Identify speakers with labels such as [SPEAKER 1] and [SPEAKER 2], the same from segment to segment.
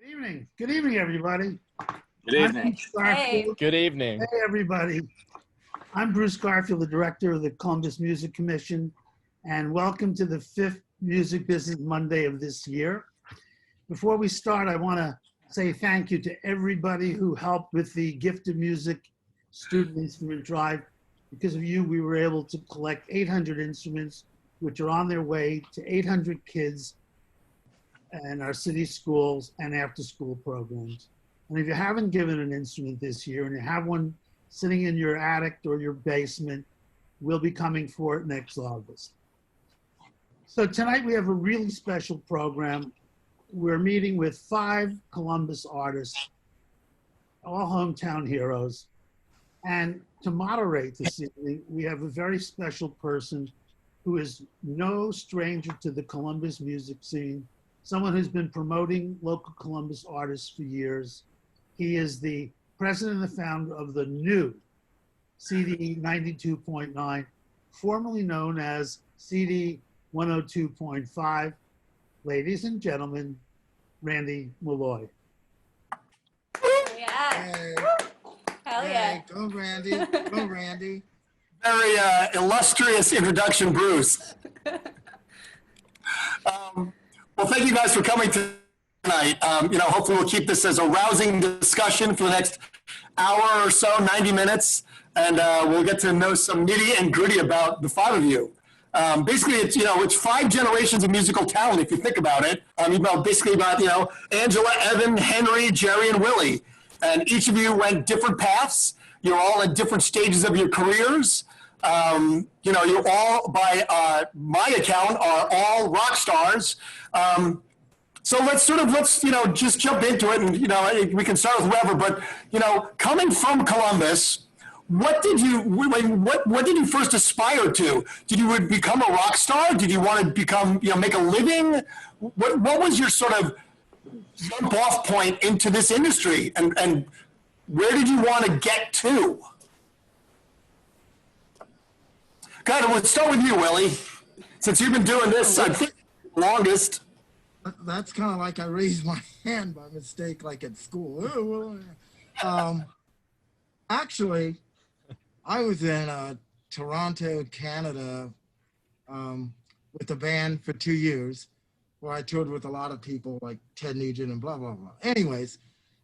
[SPEAKER 1] Good evening. Good evening, everybody.
[SPEAKER 2] Good evening.
[SPEAKER 3] Hey.
[SPEAKER 4] Good evening.
[SPEAKER 1] Hey, everybody. I'm Bruce Garfield, the director of the Columbus Music Commission, and welcome to the 5th Music Business Monday of this year. Before we start, I want to say thank you to everybody who helped with the Gift of Music Student Instrument Drive. Because of you, we were able to collect 800 instruments, which are on their way to 800 kids and our city schools and after-school programs. And if you haven't given an instrument this year and you have one sitting in your attic or your basement, we'll be coming for it next August. So tonight we have a really special program. We're meeting with 5 Columbus artists, all hometown heroes. And to moderate this evening, we have a very special person who is no stranger to the Columbus music scene, someone who's been promoting local Columbus artists for years. He is the president and the founder of the new CD 92.9, formerly known as CD 102.5. Ladies and gentlemen, Randy Malloy.
[SPEAKER 3] Yeah.
[SPEAKER 2] Hey,
[SPEAKER 3] Hell
[SPEAKER 2] hey,
[SPEAKER 3] yeah.
[SPEAKER 2] go Randy, go Randy.
[SPEAKER 5] Very illustrious introduction, Bruce. Well, thank you guys for coming tonight. Hopefully we'll keep this as a rousing discussion for the next hour or so, 90 minutes, and we'll get to know some nitty and gritty about the 5 of you. Basically, it's 5 generations of musical talent, if you think about it. Basically about Angela, Evan, Henry, Jerry, and Willie. And each of you went different paths. You're all at different stages of your careers. You're all, by my account, are all rock stars. So let's just jump into it, and we can start with whoever. But coming from Columbus, what did you first aspire to? Did you become a rock star? Did you want to become make a living? What was your sort of jump off point into this industry, and where did you want to get to? Good. We'll start with you, Willie. Since you've been doing this, I think, the longest.
[SPEAKER 2] That's kind of like I raised my hand by mistake, like at school. Actually, I was in Toronto, Canada, with the band for 2 years, where I toured with a lot of people like Ted Nugent and blah, blah, blah. Anyways,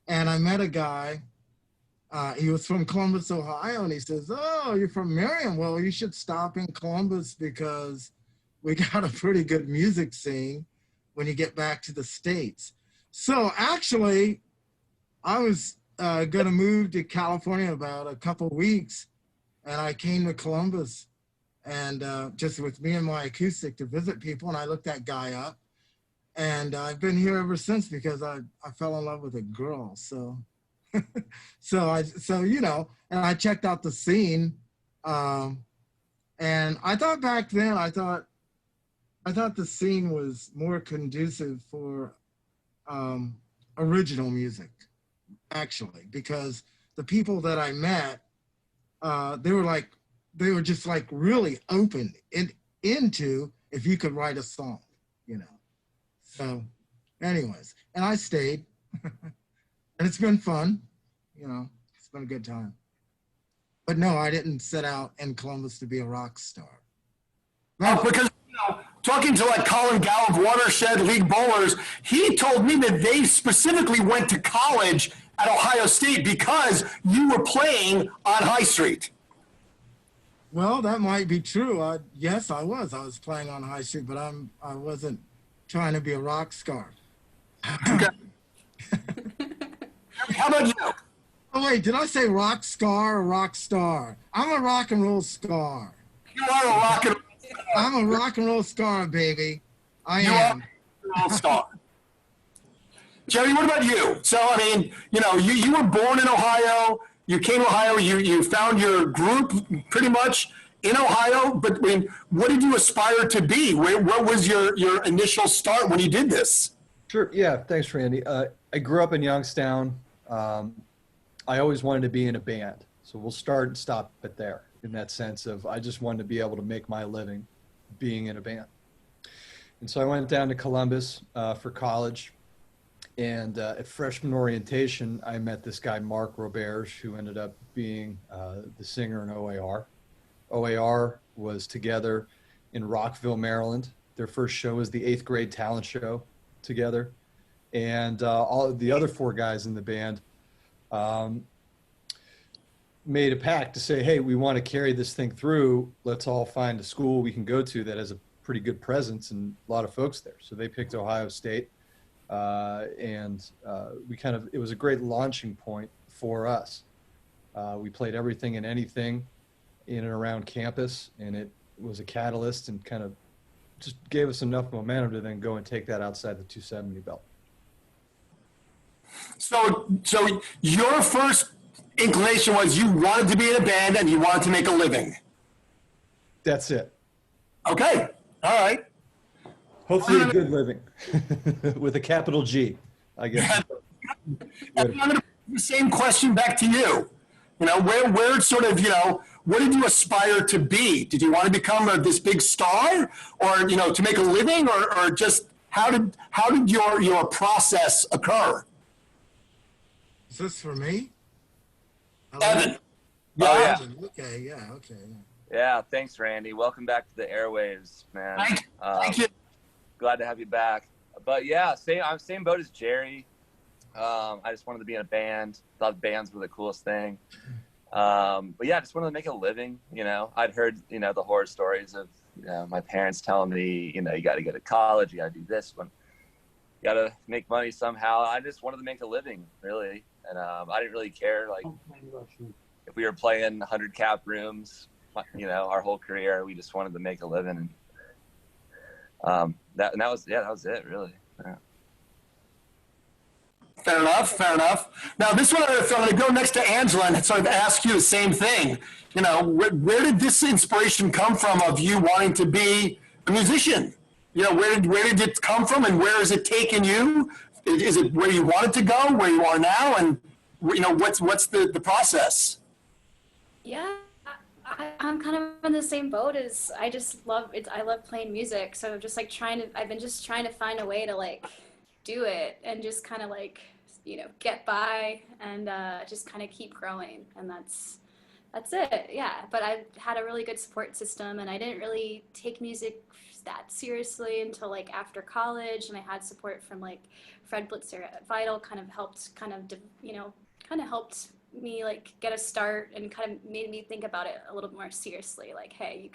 [SPEAKER 2] and I met a guy. He was from Columbus, Ohio, and he says, "Oh, you're from Merriam. Well, you should stop in Columbus because we got a pretty good music scene when you get back to the States." So actually, I was going to move to California about a couple weeks, and I came to Columbus and just with me and my acoustic to visit people, and I looked that guy up, and I've been here ever since because I fell in love with a girl. So and I checked out the scene, and I thought back then, I thought the scene was more conducive for original music, actually, because the people that I met, they were just like really open into if you could write a song, So, anyways, and I stayed. And it's been fun, it's been a good time. But no, I didn't set out in Columbus to be a rock star.
[SPEAKER 5] Because talking to like Colin Gow of Watershed League Bowlers, he told me that they specifically went to college at Ohio State because you were playing on High Street.
[SPEAKER 2] Well, that might be true. Yes, I was. I was playing on High Street, but I wasn't trying to be a rock star.
[SPEAKER 5] Okay. How about you?
[SPEAKER 2] Oh, wait, did I say rock star or rock star? I'm a rock and roll star.
[SPEAKER 5] You are a rock and roll star.
[SPEAKER 2] I'm a rock and roll star, baby.
[SPEAKER 5] You are a rock and roll star. Jerry, what about you? So, you were born in Ohio. You came to Ohio. You found your group pretty much in Ohio. But what did you aspire to be? What was your initial start when you did this?
[SPEAKER 4] Sure. Yeah. Thanks, Randy. I grew up in Youngstown. I always wanted to be in a band. So we'll start and stop it there in that sense of I just wanted to be able to make my living being in a band. And so I went down to Columbus for college. And at freshman orientation, I met this guy, Mark Roberge, who ended up being the singer in OAR. OAR was together in Rockville, Maryland. Their first show was the 8th grade talent show together. And all of the other 4 guys in the band made a pact to say, hey, we want to carry this thing through. Let's all find a school we can go to that has a pretty good presence and a lot of folks there. So they picked Ohio State. It was a great launching point for us. We played everything and anything in and around campus, and it was a catalyst and kind of just gave us enough momentum to then go and take that outside the 270 belt.
[SPEAKER 5] So your first inclination was you wanted to be in a band and you wanted to make a living.
[SPEAKER 4] That's it.
[SPEAKER 5] Okay. All right.
[SPEAKER 4] Hopefully a good living with a capital G, I guess.
[SPEAKER 5] I'm going to put the same question back to you. Where sort of, what did you aspire to be? Did you want to become this big star, or, to make a living, or just how did your process occur?
[SPEAKER 2] Is this for me?
[SPEAKER 5] Evan.
[SPEAKER 3] Yeah.
[SPEAKER 2] Okay, yeah, okay.
[SPEAKER 3] Yeah, thanks, Randy. Welcome back to the airwaves, man.
[SPEAKER 5] Thank you.
[SPEAKER 3] Glad to have you back. But yeah, I'm same boat as Jerry. I just wanted to be in a band. Thought bands were the coolest thing. But yeah, I just wanted to make a living. I'd heard, the horror stories of, my parents telling me, you got to go to college, you got to do this one, you got to make money somehow. I just wanted to make a living, really. And I didn't really care, like, if we were playing 100 cap rooms, our whole career, we just wanted to make a living. And that was it, really. Yeah.
[SPEAKER 5] Fair enough. Now, this one, I'm going to go next to Angela and sort of ask you the same thing. Where did this inspiration come from of you wanting to be a musician? Where did it come from, and where has it taken you? Is it where you wanted to go, where you are now, and what's the process?
[SPEAKER 6] Yeah, I'm kind of in the same boat as I just love it. I love playing music, so I'm just like I've been just trying to find a way to like do it and just kind of like get by and just kind of keep growing, and that's it. Yeah, but I had a really good support system, and I didn't really take music that seriously until like after college, and I had support from like Fred Blitzer at Vital, helped me like get a start, and kind of made me think about it a little more seriously, like, hey,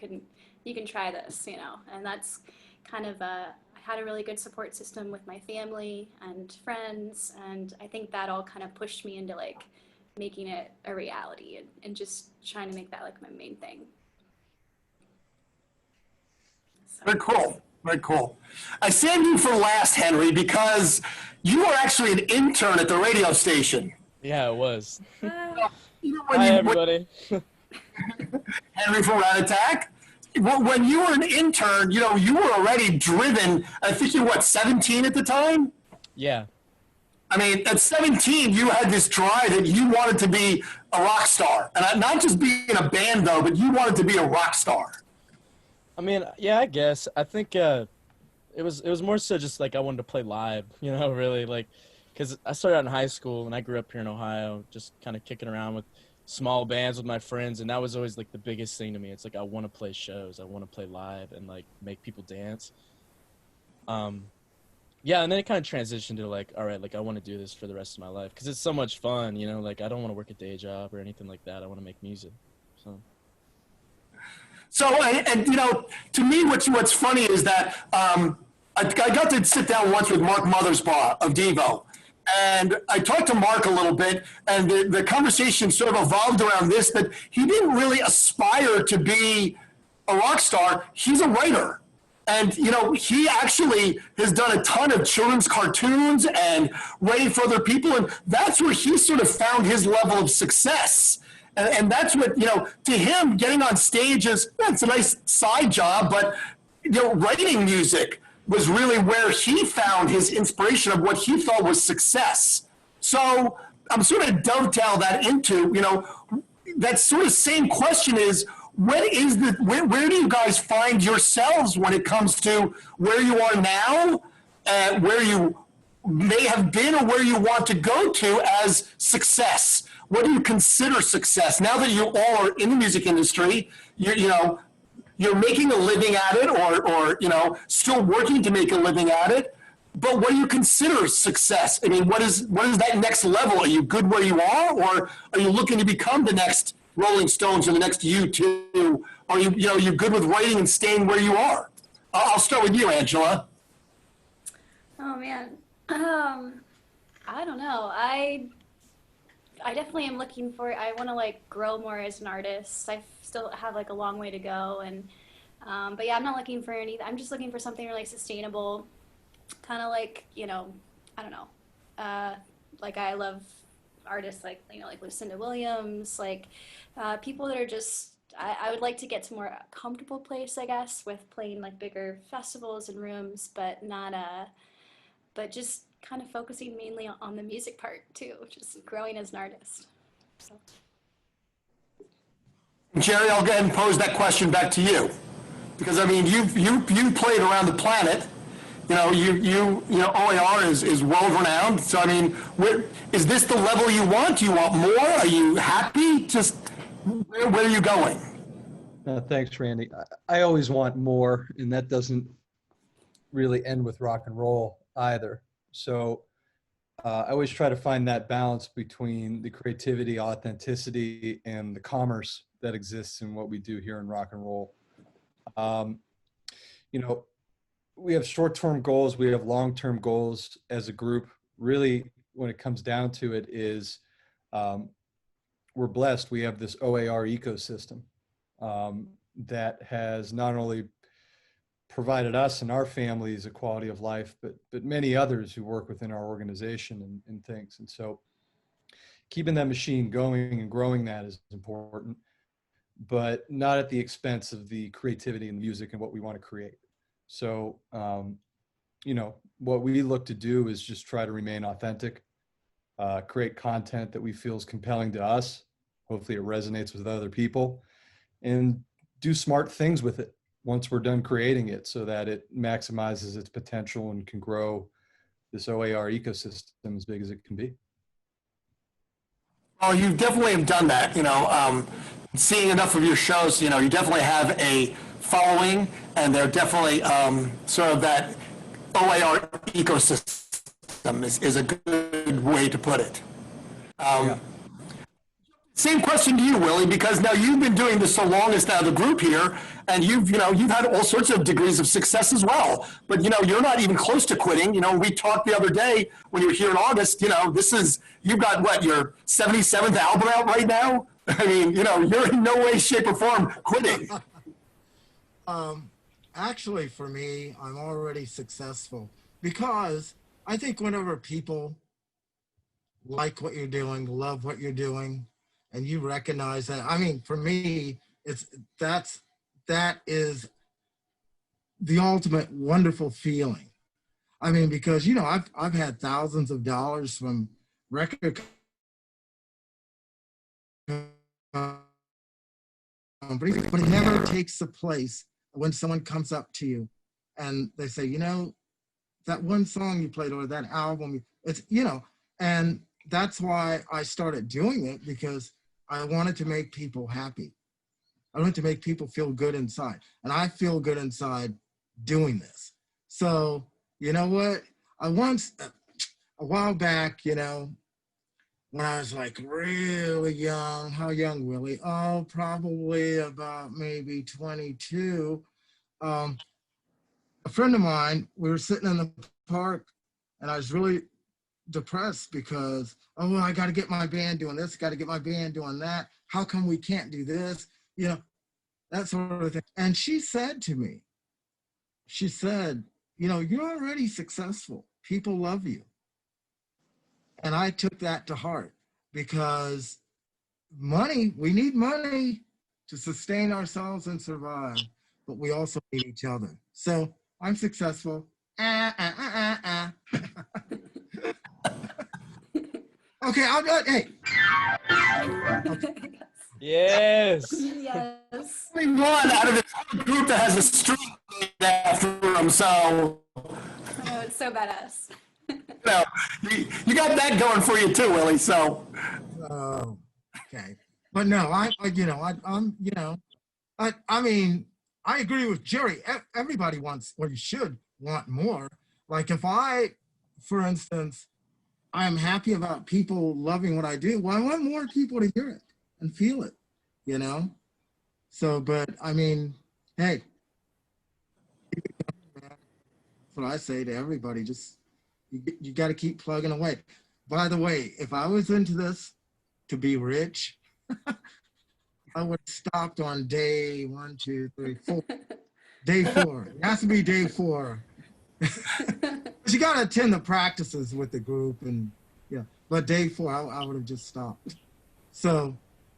[SPEAKER 6] you can try this, and that's kind of I had a really good support system with my family and friends, and I think that all kind of pushed me into like making it a reality and just trying to make that like my main thing. So.
[SPEAKER 5] Very cool. I saved you for last, Henry, because you were actually an intern at the radio station.
[SPEAKER 7] Yeah, it was.
[SPEAKER 5] Hi,
[SPEAKER 7] everybody.
[SPEAKER 5] Henry from Radattack. When you were an intern, you were already driven. I think you were, 17 at the time?
[SPEAKER 7] Yeah.
[SPEAKER 5] I mean, at 17, you had this drive that you wanted to be a rock star. And not just be in a band, though, but you wanted to be a rock star.
[SPEAKER 7] I mean, yeah, I guess. I think it was more so just like I wanted to play live, really, like, because I started out in high school, and I grew up here in Ohio, just kind of kicking around with small bands with my friends, and that was always like the biggest thing to me. It's like I want to play shows, I want to play live, and like make people dance. Yeah, and then it kind of transitioned to like, all right, like I want to do this for the rest of my life because it's so much fun, like I don't want to work a day job or anything like that. I want to make music.
[SPEAKER 5] So, and to me, what's funny is that I got to sit down once with Mark Mothersbaugh of Devo, and I talked to Mark a little bit, and the conversation sort of evolved around this, that he didn't really aspire to be a rock star. He's a writer. And, he actually has done a ton of children's cartoons and writing for other people. And that's where he sort of found his level of success. And that's what, to him, getting on stage it's a nice side job, but, writing music was really where he found his inspiration of what he thought was success. So I'm sort of dovetail that into, that sort of same question is, where do you guys find yourselves when it comes to where you are now, where you may have been or where you want to go to as success? What do you consider success? Now that you all are in the music industry, you're making a living at it, or still working to make a living at it. But what do you consider success? I mean, what is that next level? Are you good where you are, or are you looking to become the next Rolling Stones or the next U2? Or you're good with writing and staying where you are? I'll start with you, Angela.
[SPEAKER 6] Oh man, I don't know. I definitely am looking for. I want to like grow more as an artist. I still have like a long way to go, and but yeah, I'm not looking for anything. I'm just looking for something really sustainable, kind of like I don't know. Like I love artists like like Lucinda Williams, like people that are just. I would like to get to more comfortable place, I guess, with playing like bigger festivals and rooms, but not but just kind of focusing mainly on the music part too, just growing as an artist. So.
[SPEAKER 5] Jerry, I'll go ahead and pose that question back to you, because I mean, you played around the planet. OAR is world renowned. So I mean, is this the level you want? Do you want more? Are you happy? Just where are you going?
[SPEAKER 4] Thanks, Randy. I always want more, and that doesn't really end with rock and roll either. So I always try to find that balance between the creativity, authenticity, and the commerce that exists in what we do here in rock and roll. We have short-term goals, we have long-term goals as a group. Really, when it comes down to it is, we're blessed. We have this OAR ecosystem that has not only provided us and our families a quality of life, but many others who work within our organization and things. And so keeping that machine going and growing that is important, but not at the expense of the creativity and the music and what we want to create. So, what we look to do is just try to remain authentic, create content that we feel is compelling to us. Hopefully it resonates with other people, and do smart things with it once we're done creating it so that it maximizes its potential and can grow this OAR ecosystem as big as it can be.
[SPEAKER 5] Well, you definitely have done that. Seeing enough of your shows, you definitely have a following, and they're definitely sort of that OAR ecosystem is a good way to put it.
[SPEAKER 4] Yeah.
[SPEAKER 5] Same question to you, Willie, because now you've been doing this the longest out of the group here, and you've had all sorts of degrees of success as well. But you're not even close to quitting. We talked the other day when you were here in August. You've got what, your 77th album out right now? I mean, you're in no way, shape, or form quitting.
[SPEAKER 2] Actually, for me, I'm already successful, because I think whenever people like what you're doing, love what you're doing, and you recognize that, I mean, for me, that is the ultimate wonderful feeling. I mean, because I've had thousands of dollars from record companies, but it never takes the place when someone comes up to you and they say, that one song you played or that album, and that's why I started doing it, because I wanted to make people happy. I wanted to make people feel good inside, and I feel good inside doing this. So, you know what? A while back, when I was like really young, how young, Willie? Oh, probably about maybe 22. A friend of mine, we were sitting in the park, and I was really depressed because, I got to get my band doing this, got to get my band doing that. How come we can't do this? That sort of thing. And she said to me, you're already successful. People love you. And I took that to heart, because we need money to sustain ourselves and survive, but we also need each other. So I'm successful. Okay, I'll do it. Hey.
[SPEAKER 7] Yes.
[SPEAKER 6] Yes.
[SPEAKER 5] Only one out of this whole group that has a street named after him, so.
[SPEAKER 6] Oh, it's so badass.
[SPEAKER 5] know, you got that going for you too, Willie. So,
[SPEAKER 2] Oh, okay. But no, I mean, I agree with Jerry. Everybody wants, or you should want more. Like if for instance, I'm happy about people loving what I do. Well, I want more people to hear it and feel it, you know? So, but I mean, hey, that's what I say to everybody. Just, you got to keep plugging away. By the way, if I was into this to be rich, I would have stopped on day 1, 2, 3, 4. Day 4. It has to be day 4. You got to attend the practices with the group, and yeah. But day 4, I would have just stopped. So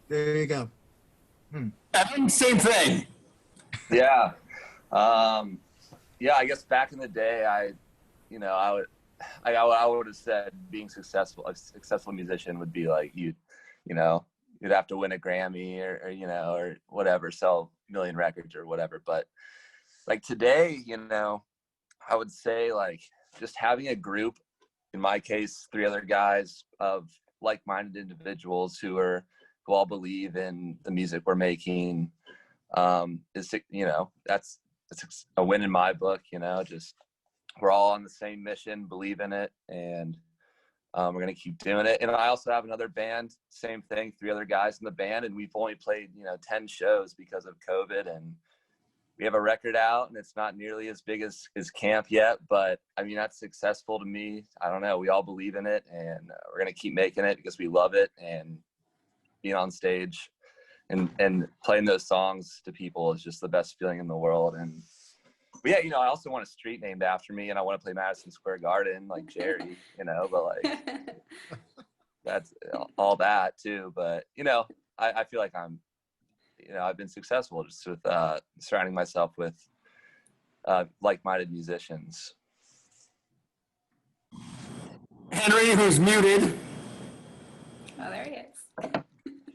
[SPEAKER 2] there you go.
[SPEAKER 5] Evan, same thing.
[SPEAKER 3] Yeah. Yeah, I guess back in the day, I would have said being a successful musician would be like you'd have to win a Grammy or whatever, sell a million records or whatever. But like today, I would say like just having a group, in my case, 3 other guys of like-minded individuals who all believe in the music we're making, is, that's a win in my book. Just we're all on the same mission, believe in it, and we're going to keep doing it. And I also have another band, same thing, 3 other guys in the band, and we've only played 10 shows because of COVID, and we have a record out, and it's not nearly as big as CAAMP yet, but I mean, that's successful to me. I don't know, we all believe in it, and we're going to keep making it because we love it, and being on stage and playing those songs to people is just the best feeling in the world. And but yeah, I also want a street named after me, and I want to play Madison Square Garden like Jerry, but like that's all that too. But I feel like I've been successful just with surrounding myself with like-minded musicians.
[SPEAKER 5] Henry, who's muted.
[SPEAKER 6] Oh, there he is.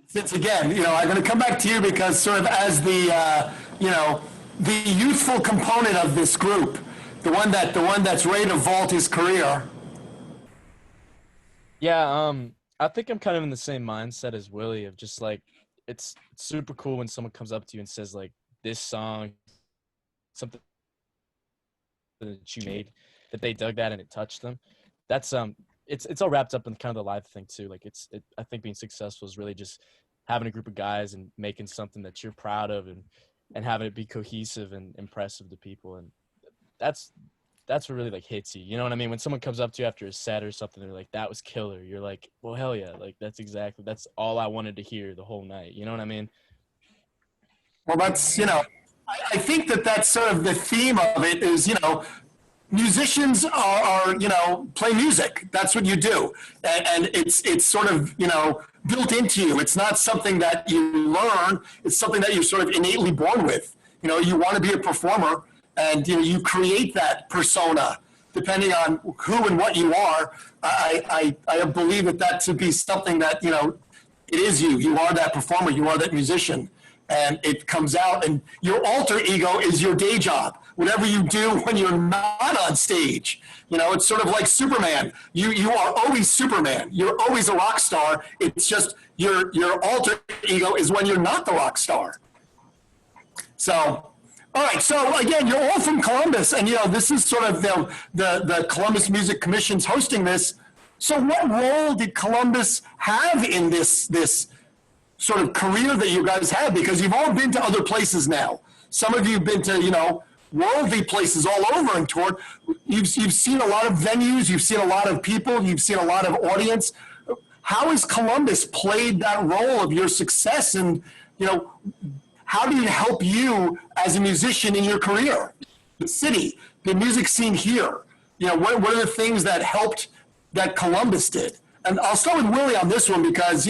[SPEAKER 5] Since again, I'm going to come back to you because sort of as the youthful component of this group, the one that's ready to vault his career.
[SPEAKER 7] Yeah, I think I'm kind of in the same mindset as Willie of just like, it's super cool when someone comes up to you and says like, this song, something that you made, that they dug that and it touched them. That's it's all wrapped up in kind of the live thing too. Like I think being successful is really just having a group of guys and making something that you're proud of and having it be cohesive and impressive to people. And that's what really like hits you. You know what I mean? When someone comes up to you after a set or something, they're like, that was killer. You're like, well, hell yeah. Like that's all I wanted to hear the whole night. You know what I mean?
[SPEAKER 5] Well, that's, I think that's sort of the theme of it is, musicians are play music. That's what you do. And it's sort of, built into you. It's not something that you learn. It's something that you're sort of innately born with. You want to be a performer, and you create that persona depending on who and what you are. I believe that to be something that, it is you. You are that performer. You are that musician. And it comes out, and your alter ego is your day job. Whatever you do when you're not on stage, it's sort of like Superman. You are always Superman. You're always a rock star. It's just your alter ego is when you're not the rock star. So, all right. So again, you're all from Columbus, and this is sort of the Columbus Music Commission's hosting this. So, what role did Columbus have in this sort of career that you guys have? Because you've all been to other places now. Some of you have been to, worldly places all over and toured. You've seen a lot of venues. You've seen a lot of people. You've seen a lot of audience. How has Columbus played that role of your success? And, how did it help you as a musician in your career? The city, the music scene here. What are the things that helped that Columbus did? And I'll start with Willie on this one because,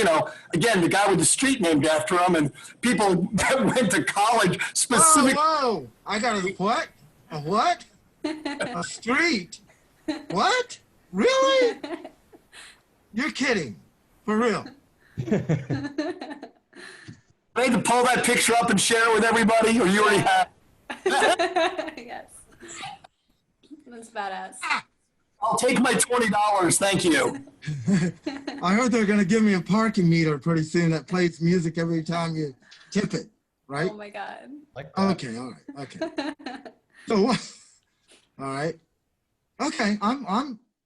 [SPEAKER 5] again, the guy with the street named after him, and people that went to college specifically.
[SPEAKER 2] Whoa. I got a what? A what? A street? What? Really? You're kidding. For real.
[SPEAKER 5] I need to pull that picture up and share it with everybody, or you already have?
[SPEAKER 6] Yes. That's badass.
[SPEAKER 5] I'll take my $20. Thank you.
[SPEAKER 2] I heard they're gonna give me a parking meter pretty soon that plays music every time you tip it, right?
[SPEAKER 6] Oh my god.
[SPEAKER 4] Like that.
[SPEAKER 2] Okay, all right, okay. So, all right, okay.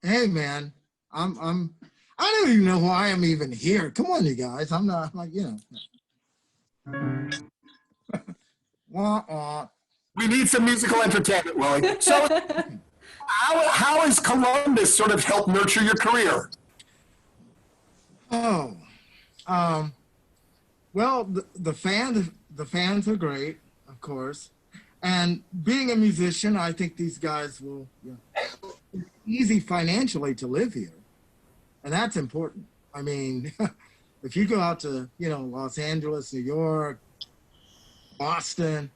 [SPEAKER 2] Hey, man, I don't even know why I'm even here. Come on, you guys. I'm not like Wah, wah.
[SPEAKER 5] We need some musical entertainment, Willie. So how has Columbus sort of helped nurture your career?
[SPEAKER 2] Oh, well, the fans are great, of course, and being a musician, I think these guys will. It's easy financially to live here, and that's important. I mean, if you go out to Los Angeles, New York, Boston,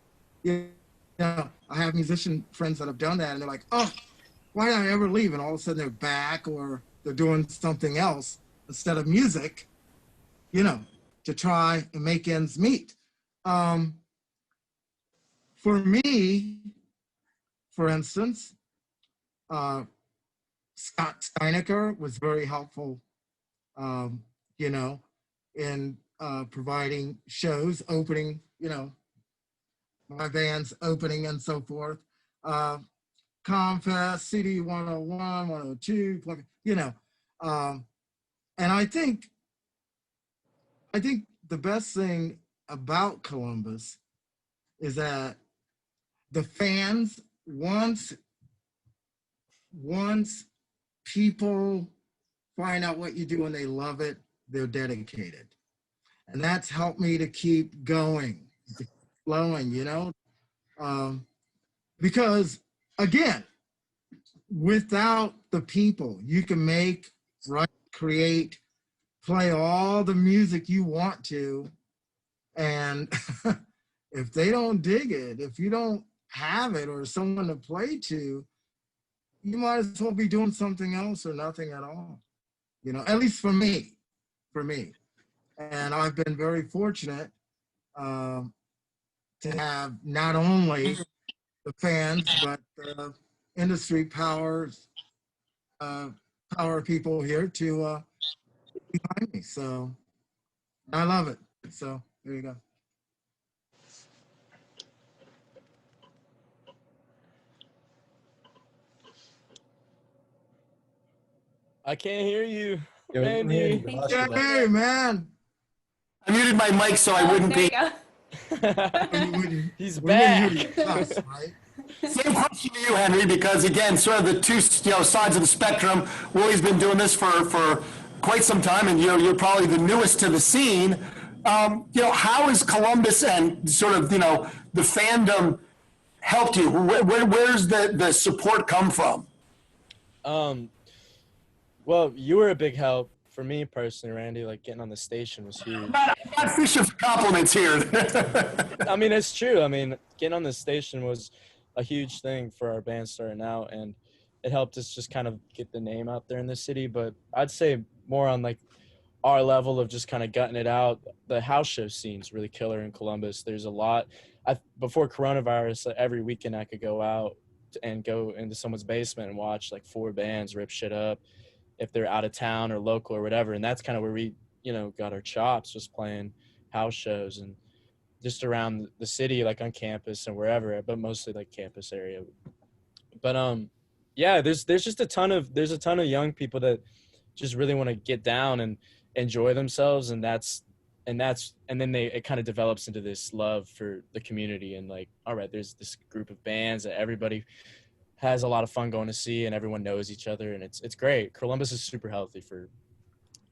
[SPEAKER 2] I have musician friends that have done that, and they're like, oh, why did I ever leave? And all of a sudden they're back, or they're doing something else instead of music, to try and make ends meet. For me, for instance, Scott Steinecker was very helpful, in providing shows, opening, my band's opening and so forth. CAAMP, CD 101, 102, and I think the best thing about Columbus is that the fans, once people find out what you do and they love it, they're dedicated. And that's helped me to keep going, flowing, because again, without the people, you can make, write, create, play all the music you want to. And if they don't dig it, if you don't have it or someone to play to, you might as well be doing something else or nothing at all. At least for me. And I've been very fortunate to have not only the fans, but industry power people here to behind me. So I love it. So there you go.
[SPEAKER 7] I can't hear you,
[SPEAKER 4] Yeah,
[SPEAKER 7] Randy.
[SPEAKER 4] Randy, we lost you
[SPEAKER 2] Yeah,
[SPEAKER 4] there.
[SPEAKER 2] hey, man.
[SPEAKER 5] I muted my mic so I wouldn't
[SPEAKER 6] there
[SPEAKER 5] be.
[SPEAKER 6] you go.
[SPEAKER 7] He's
[SPEAKER 2] We wouldn't
[SPEAKER 7] back.
[SPEAKER 2] hear you cuss, right?
[SPEAKER 5] Same question to you, Henry, because again, sort of the two sides of the spectrum. Willie's been doing this for quite some time, and you're probably the newest to the scene. How has Columbus and sort of the fandom helped you? Where's the support come from?
[SPEAKER 7] Well, you were a big help for me personally, Randy. Like getting on the station was huge.
[SPEAKER 5] I'm not fishing for compliments here.
[SPEAKER 7] I mean, it's true. I mean, getting on the station was a huge thing for our band starting out, and it helped us just kind of get the name out there in the city. But I'd say more on like our level of just kind of gutting it out. The house show scene's really killer in Columbus. There's a lot. Before coronavirus, every weekend I could go out and go into someone's basement and watch like 4 bands rip shit up if they're out of town or local or whatever. And that's kind of where we, got our chops, just playing house shows and just around the city, like on campus and wherever, but mostly like campus area. But yeah, there's just a ton of young people that just really want to get down and enjoy themselves, and then it kind of develops into this love for the community, and like, all right, there's this group of bands that everybody has a lot of fun going to see, and everyone knows each other, and it's great. Columbus is super healthy for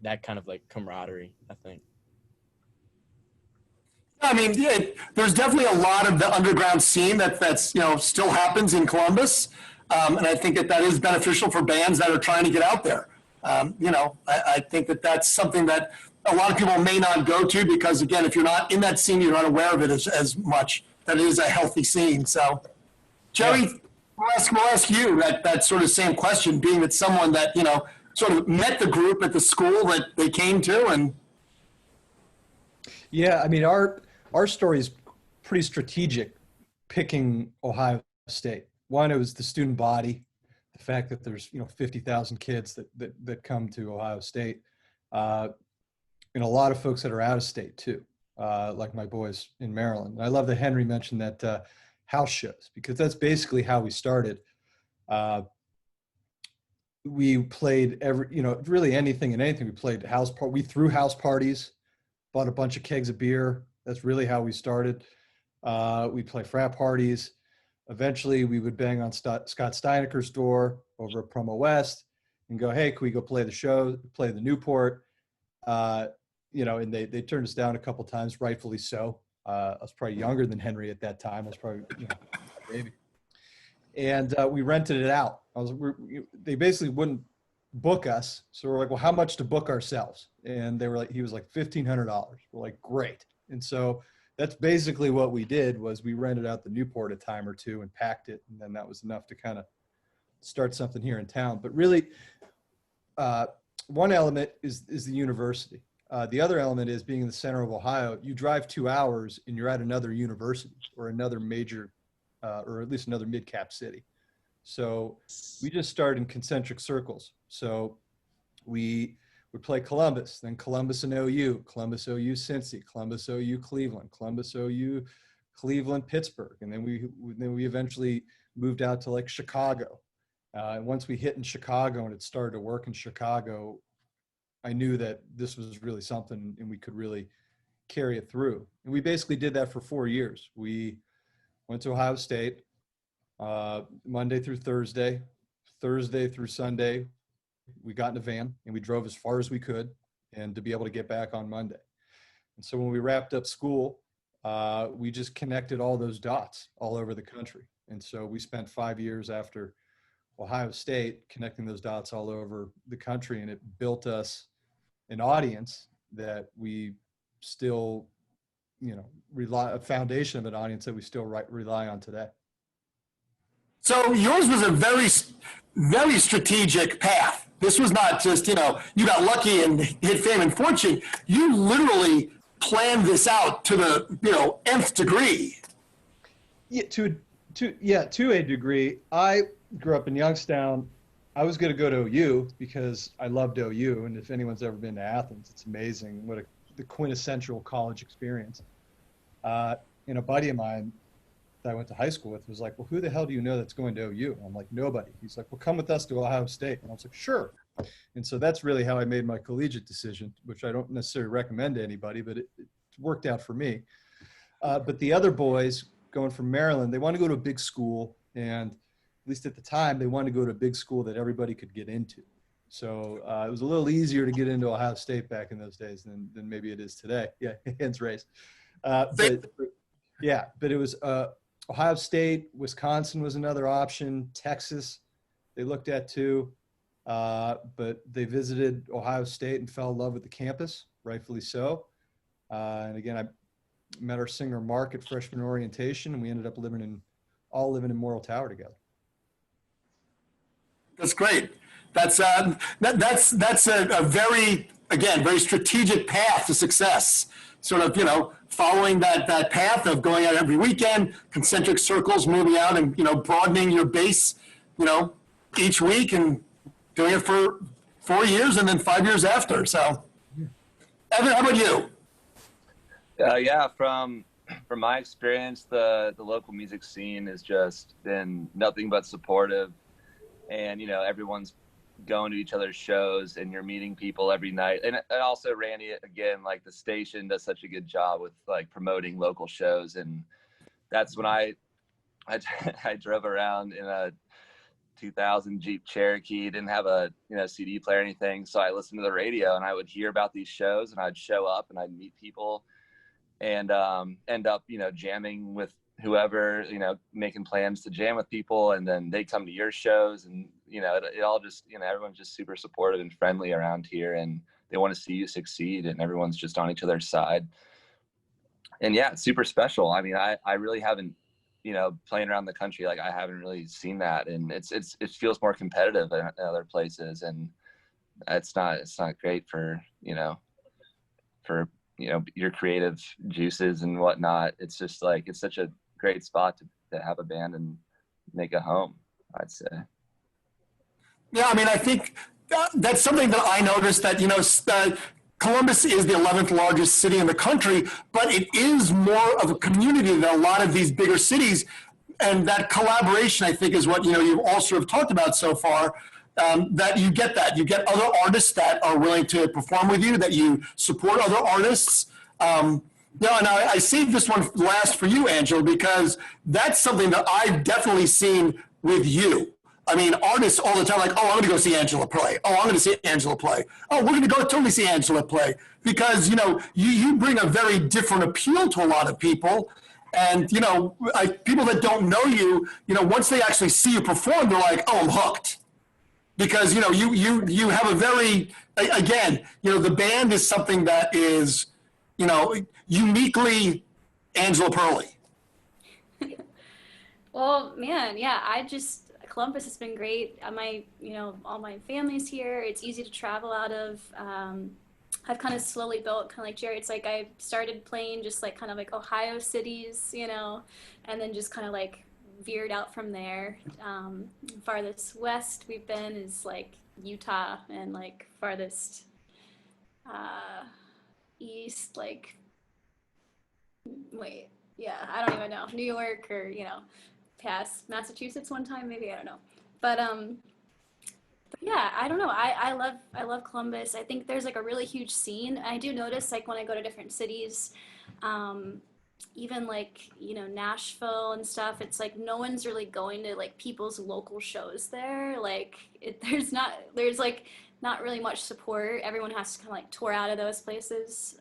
[SPEAKER 7] that kind of like camaraderie, I think.
[SPEAKER 5] I mean, there's definitely a lot of the underground scene that's still happens in Columbus, and I think that is beneficial for bands that are trying to get out there. I think that's something that a lot of people may not go to because, again, if you're not in that scene, you're not aware of it as much. That it is a healthy scene. So, Jerry,
[SPEAKER 7] Yeah.
[SPEAKER 5] we'll ask you that sort of same question, being that someone that sort of met the group at the school that they came to, and
[SPEAKER 4] Yeah, I mean, our story is pretty strategic, picking Ohio State. One, it was the student body the fact that there's 50,000 kids that come to Ohio State, and a lot of folks that are out of state too, like my boys in Maryland. And I love that Henry mentioned that house shows, because that's basically how we started. We played really anything and anything. We played we threw house parties, bought a bunch of kegs of beer. That's really how we started. We play frat parties. Eventually we would bang on Scott Steineker's door over at Promo West and go, hey, can we go play the show, play the Newport? And they turned us down a couple times, rightfully so. I was probably younger than Henry at that time. I was probably a baby. And we rented it out. They basically wouldn't book us. So we're like, well, how much to book ourselves? And he was like $1,500. We're like, great. And so that's basically what we did, was we rented out the Newport a time or two and packed it. And then that was enough to kind of start something here in town. But really, one element is the university. The other element is being in the center of Ohio. You drive 2 hours and you're at another university or another major, or at least another mid-cap city. So we just started in concentric circles. So we would play Columbus, then Columbus and OU, Columbus, OU, Cincy, Columbus, OU, Cleveland, Columbus, OU, Cleveland, Pittsburgh. And then we eventually moved out to like Chicago. And once we hit in Chicago and it started to work in Chicago, I knew that this was really something and we could really carry it through. And we basically did that for 4 years. We went to Ohio State Monday through Thursday, Thursday through Sunday. We got in a van and we drove as far as we could, and to be able to get back on Monday. And so when we wrapped up school, we just connected all those dots all over the country. And so we spent 5 years after Ohio State connecting those dots all over the country, and it built us an audience that we still, a foundation of an audience that we still rely on today.
[SPEAKER 5] So yours was a very, very strategic path. This was not just, you got lucky and hit fame and fortune. You literally planned this out to the, nth degree.
[SPEAKER 4] Yeah, to a degree. I grew up in Youngstown. I was going to go to OU because I loved OU. And if anyone's ever been to Athens, it's amazing what the quintessential college experience. And a buddy of mine that I went to high school with was like, well, who the hell do you know that's going to OU? And I'm like, nobody. He's like, well, come with us to Ohio State. And I was like, sure. And so that's really how I made my collegiate decision, which I don't necessarily recommend to anybody, but it worked out for me. But the other boys going from Maryland, they want to go to a big school. And at least at the time, they wanted to go to a big school that everybody could get into. So it was a little easier to get into Ohio State back in those days than maybe it is today. Yeah, hands raised. But it was Ohio State, Wisconsin was another option, Texas they looked at too. But they visited Ohio State and fell in love with the campus, rightfully so. And again, I met our singer Mark at freshman orientation, and we ended up living in Morrill Tower together.
[SPEAKER 5] That's great. That's a very, again, very strategic path to success. Sort of, following that path of going out every weekend, concentric circles, moving out and, broadening your base, each week, and doing it for 4 years and then 5 years after. So, Evan, how about you?
[SPEAKER 3] Yeah, from my experience, the local music scene has just been nothing but supportive. And, everyone's going to each other's shows and you're meeting people every night. And also, Randy, again, like the station does such a good job with like promoting local shows. And that's when I drove around in a 2000 Jeep Cherokee, didn't have a CD player or anything. So I listened to the radio and I would hear about these shows and I'd show up and I'd meet people and end up, jamming with whoever, making plans to jam with people, and then they come to your shows, and it all just, everyone's just super supportive and friendly around here, and they want to see you succeed, and everyone's just on each other's side. And yeah, it's super special. I mean, I really haven't, playing around the country, like I haven't really seen that, and it feels more competitive in other places, and it's not great for your creative juices and whatnot. It's just like, it's such a great spot to have a band and make a home, I'd say.
[SPEAKER 5] Yeah, I mean, I think that's something that I noticed that, Columbus is the 11th largest city in the country, but it is more of a community than a lot of these bigger cities. And that collaboration, I think, is what, you've all sort of talked about so far, that you get that. You get other artists that are willing to perform with you, that you support other artists. And I saved this one last for you, Angela, because that's something that I've definitely seen with you. I mean, artists all the time, like, oh, I'm going to go see Angela play. Oh, I'm going to see Angela play. Oh, we're going to go totally see Angela play. Because, you bring a very different appeal to a lot of people. And, people that don't know you, once they actually see you perform, they're like, oh, I'm hooked. Because, you have a very, again, the band is something that is, uniquely Angela Perley.
[SPEAKER 6] Well, man, yeah, Columbus has been great. All my family's here. It's easy to travel out of. I've kind of slowly built, kind of like Jerry. It's like I started playing just like kind of like Ohio cities, and then just kind of like veered out from there. Farthest west we've been is like Utah, and like farthest east, like, I don't even know, New York, or past Massachusetts one time, maybe, I don't know. But yeah, I don't know. I love Columbus. I think there's like a really huge scene. I do notice like when I go to different cities, even like, Nashville and stuff, it's like no one's really going to like people's local shows there. Like there's like not really much support. Everyone has to kind of like tour out of those places.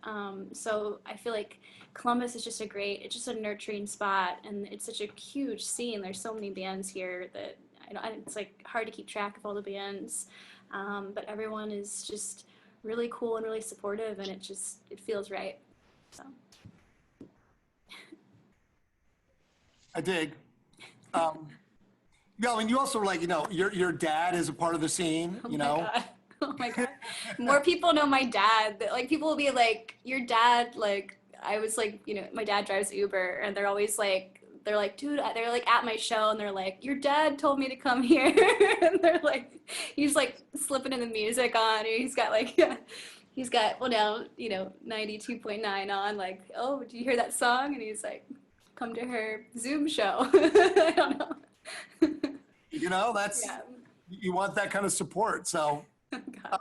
[SPEAKER 6] So I feel like Columbus is it's just a nurturing spot, and it's such a huge scene. There's so many bands here that it's like hard to keep track of all the bands. But everyone is just really cool and really supportive, and it feels right. So.
[SPEAKER 5] I dig. Yeah, and you also like, your dad is a part of the scene,
[SPEAKER 6] Oh my God. Oh my God. More people know my dad. Like people will be like, your dad, like, I was like, my dad drives Uber, and they're always like, dude, they're like at my show, and they're like, your dad told me to come here. And they're like, he's like slipping in the music on, and he's got like, he's got, well now, 92.9 on, like, oh, did you hear that song? And he's like, come to her Zoom show. I don't know.
[SPEAKER 5] That's,
[SPEAKER 6] Yeah.
[SPEAKER 5] you want that kind of support. So,
[SPEAKER 6] God.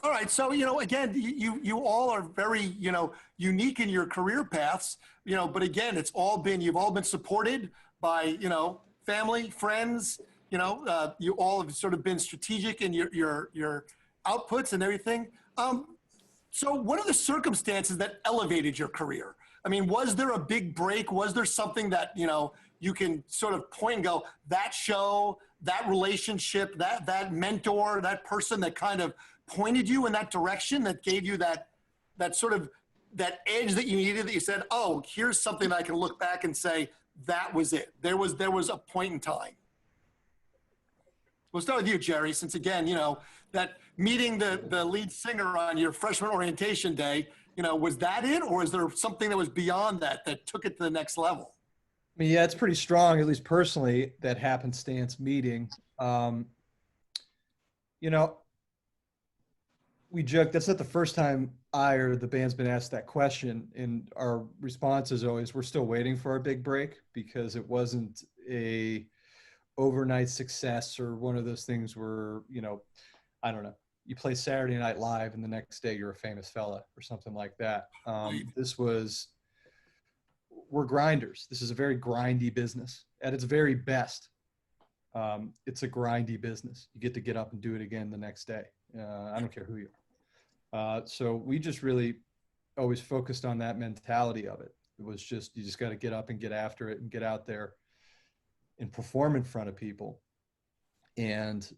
[SPEAKER 5] all right. So, again, you all are very, unique in your career paths, but again, you've all been supported by, family, friends, you all have sort of been strategic in your outputs and everything. So what are the circumstances that elevated your career? I mean, was there a big break? Was there something that, you can sort of point and go, that show, that relationship, that mentor, that person that kind of pointed you in that direction, that gave you that sort of, that edge that you needed, that you said, oh, here's something I can look back and say, that was it. There was a point in time. We'll start with you, Jerry, since again, that meeting the lead singer on your freshman orientation day, was that it, or is there something that was beyond that took it to the next level?
[SPEAKER 4] I mean, yeah, it's pretty strong, at least personally, that happenstance meeting. We joke, that's not the first time I or the band's been asked that question, and our response is always, we're still waiting for our big break, because it wasn't a overnight success or one of those things where, I don't know, you play Saturday Night Live and the next day you're a famous fella or something like that. We're grinders. This is a very grindy business at its very best. It's a grindy business. You get to get up and do it again the next day. I don't care who you are. So we just really always focused on that mentality of it. It was just, you just got to get up and get after it and get out there and perform in front of people. And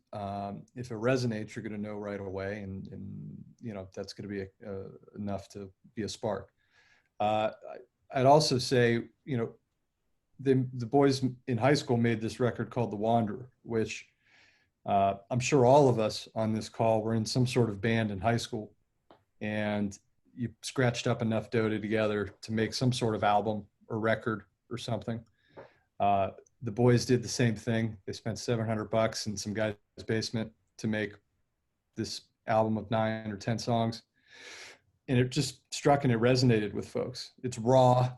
[SPEAKER 4] if it resonates, you're going to know right away. And that's going to be enough to be a spark. I'd also say, the boys in high school made this record called The Wanderer, which I'm sure all of us on this call were in some sort of band in high school, and you scratched up enough dough together to make some sort of album or record or something. the boys did the same thing. They spent $700 in some guy's basement to make this album of 9 or 10 songs. And it just struck and it resonated with folks. It's raw.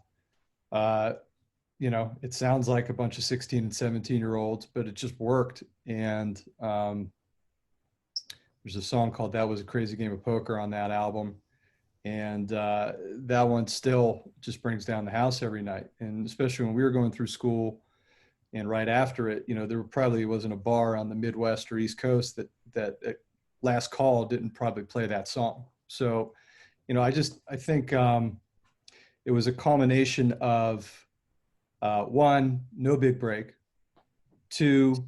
[SPEAKER 4] You know, it sounds like a bunch of 16 and 17-year-olds, but it just worked. And there's a song called That Was a Crazy Game of Poker on that album. And that one still just brings down the house every night. And especially when we were going through school and right after it, you know, there probably wasn't a bar on the Midwest or East Coast that last call didn't probably play that song. So, you know, I think it was a culmination of one, no big break, two,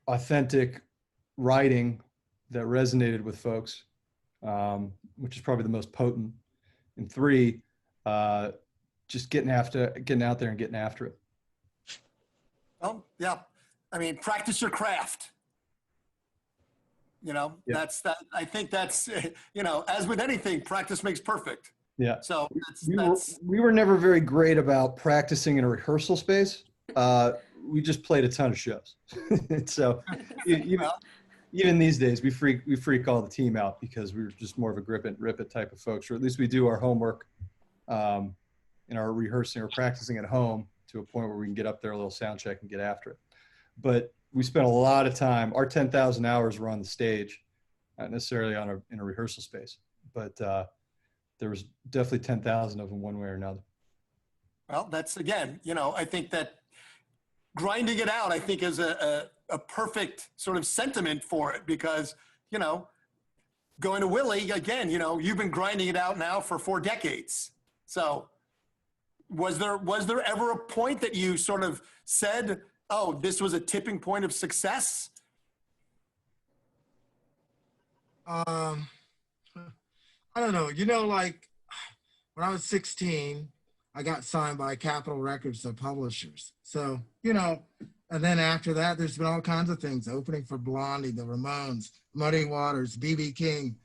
[SPEAKER 4] authentic writing that resonated with folks, which is probably the most potent, and three, just getting out there and getting after it.
[SPEAKER 5] Well, yeah. I mean, practice your craft. You know,
[SPEAKER 4] Yeah.
[SPEAKER 5] I think that's, you know, as with anything, practice makes perfect.
[SPEAKER 4] Yeah.
[SPEAKER 5] So
[SPEAKER 4] we were never very great about practicing in a rehearsal space. We just played a ton of shows. So even these days, we freak all the team out because we were just more of a grip it, rip it type of folks, or at least we do our homework in our rehearsing or practicing at home to a point where we can get up there a little sound check and get after it. But we spent a lot of time. Our 10,000 hours were on the stage, not necessarily in a rehearsal space, but there was definitely 10,000 of them one way or another.
[SPEAKER 5] Well, that's, again, you know, I think that grinding it out, I think, is a perfect sort of sentiment for it because, you know, going to Willie, again, you know, you've been grinding it out now for 4 decades. So was there ever a point that you sort of said, oh, this was a tipping point of success?
[SPEAKER 2] I don't know. You know, like when I was 16, I got signed by Capitol Records, the publishers. So, you know, and then after that, there's been all kinds of things, opening for Blondie, the Ramones, Muddy Waters, B.B. King.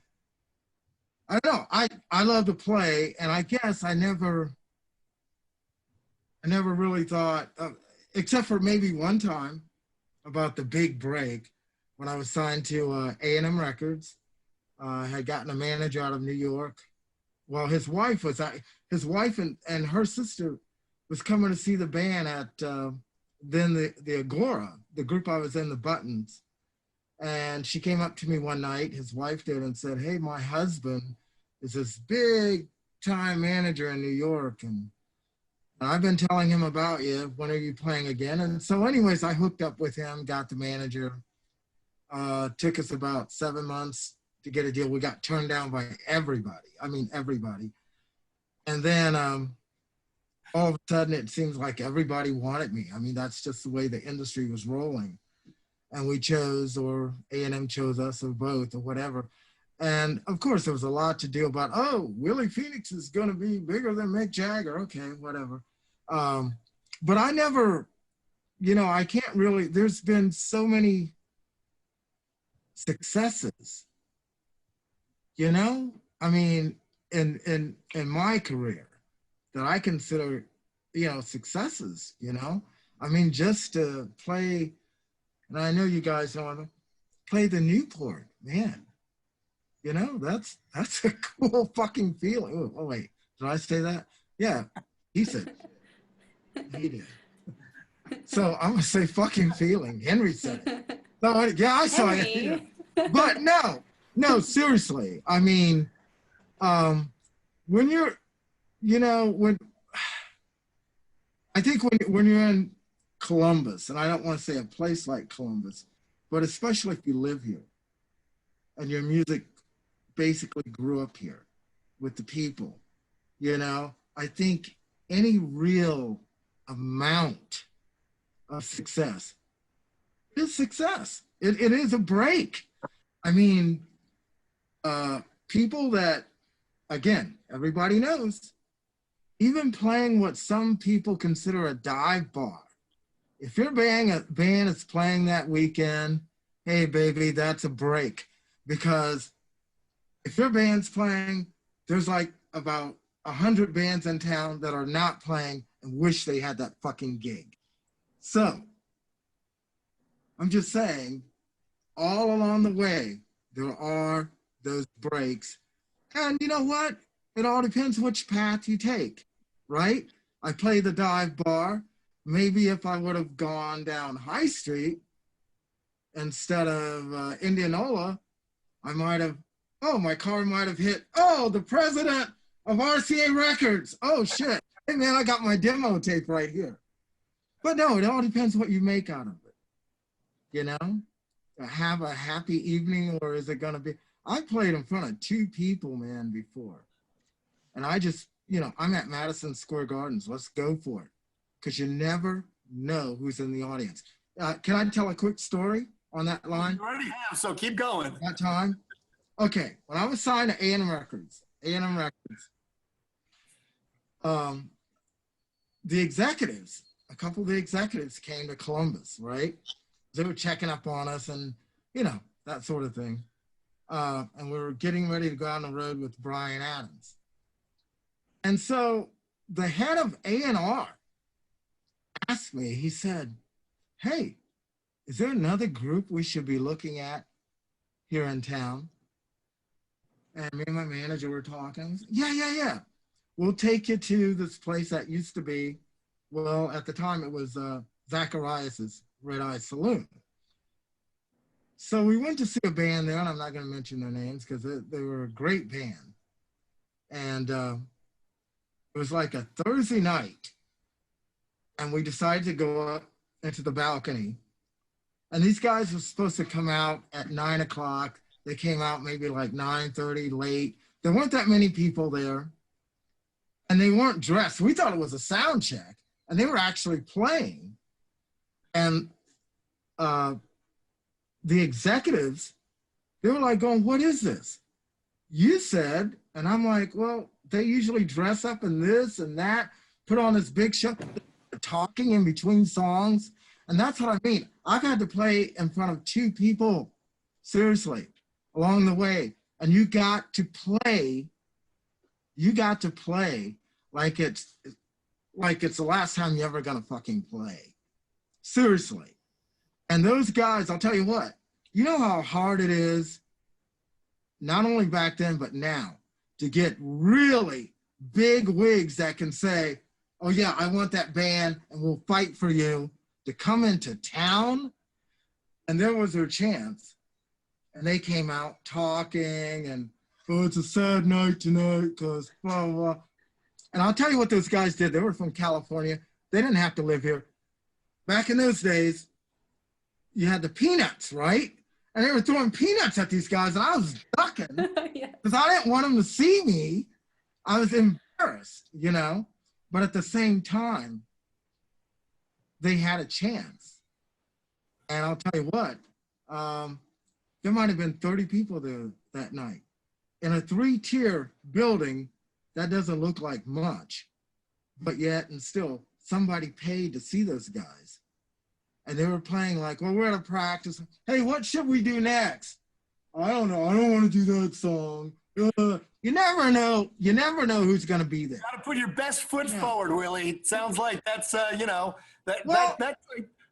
[SPEAKER 2] I don't know. I love to play, and I guess I never really thought, except for maybe one time, about the big break when I was signed to A&M Records. Had gotten a manager out of New York. Well, his wife and her sister was coming to see the band at then the Agora, the group I was in, the Buttons. And she came up to me one night, his wife did, and said, hey, my husband is this big time manager in New York. And I've been telling him about you. When are you playing again? And so anyways, I hooked up with him, got the manager. Took us about 7 months to get a deal. We got turned down by everybody. I mean, everybody. And then all of a sudden, it seems like everybody wanted me. I mean, that's just the way the industry was rolling. And we chose, or A&M chose us, or both, or whatever. And of course, there was a lot to do about, oh, Willie Phoenix is going to be bigger than Mick Jagger. Okay, whatever. But I never, you know, I can't really, there's been so many successes, you know, I mean, in my career that I consider, you know, successes, you know, I mean, just to play, and I know you guys know, play the Newport, man, you know, that's a cool fucking feeling. Oh wait, did I say that? Yeah, he said, he did. So I'm gonna say fucking feeling. Henry said it. No, yeah, I saw it. Yeah. But no, seriously. I mean, when you're, you know, I think when you're in Columbus, and I don't want to say a place like Columbus, but especially if you live here and your music basically grew up here with the people, you know, I think any real amount of success is success. It is a break. I mean, people that, again, everybody knows, even playing what some people consider a dive bar. If your band is playing that weekend, hey, baby, that's a break. Because if your band's playing, there's like about 100 bands in town that are not playing, and wish they had that fucking gig. So I'm just saying, all along the way, there are those breaks. And you know what? It all depends which path you take, right? I play the dive bar. Maybe if I would have gone down High Street instead of Indianola, I might have, my car might have hit, the president of RCA Records. Oh, shit. Hey, man, I got my demo tape right here. But no, it all depends what you make out of it. You know? Have a happy evening, or is it going to be? I played in front of 2 people, man, before. And I just, I'm at Madison Square Gardens. Let's go for it. Because you never know who's in the audience. Can I tell a quick story on that line?
[SPEAKER 5] You already have, so keep going.
[SPEAKER 2] That time? Okay, when I was signed to A&M Records, the executives, a couple of the executives came to Columbus, right? They were checking up on us and, that sort of thing. And we were getting ready to go on the road with Brian Adams. And so the head of A&R asked me, he said, hey, is there another group we should be looking at here in town? And me and my manager were talking. Yeah. We'll take you to this place that used to be, well, at the time it was Zacharias's Red Eye Saloon. So we went to see a band there, and I'm not going to mention their names because they were a great band. And it was like a Thursday night, and we decided to go up into the balcony. And these guys were supposed to come out at 9 o'clock. They came out maybe like 9:30 late. There weren't that many people there. And they weren't dressed. We thought it was a sound check, and they were actually playing. And the executives, they were like going, what is this? You said, and I'm like, well, they usually dress up in this and that, put on this big show, talking in between songs. And that's what I mean. I've had to play in front of 2 people, seriously, along the way. And you got to play like it's the last time you're ever gonna fucking play. Seriously. And those guys, I'll tell you what, you know how hard it is, not only back then, but now, to get really big wigs that can say, oh yeah, I want that band and we'll fight for you to come into town. And there was their chance. And they came out talking and, oh, it's a sad night tonight because blah, blah, blah. And I'll tell you what those guys did. They were from California. They didn't have to live here. Back in those days, you had the peanuts, right? And they were throwing peanuts at these guys, and I was ducking because I didn't want them to see me. I was embarrassed, But at the same time, they had a chance. And I'll tell you what, there might have been 30 people there that night. In a 3-tier building, that doesn't look like much, but yet and still somebody paid to see those guys. And they were playing like, well, we're at a practice. Hey, what should we do next? I don't know. I don't want to do that song. You never know. You never know who's going to be there.
[SPEAKER 5] You got to put your best foot forward, Willie. It sounds like that's, that's,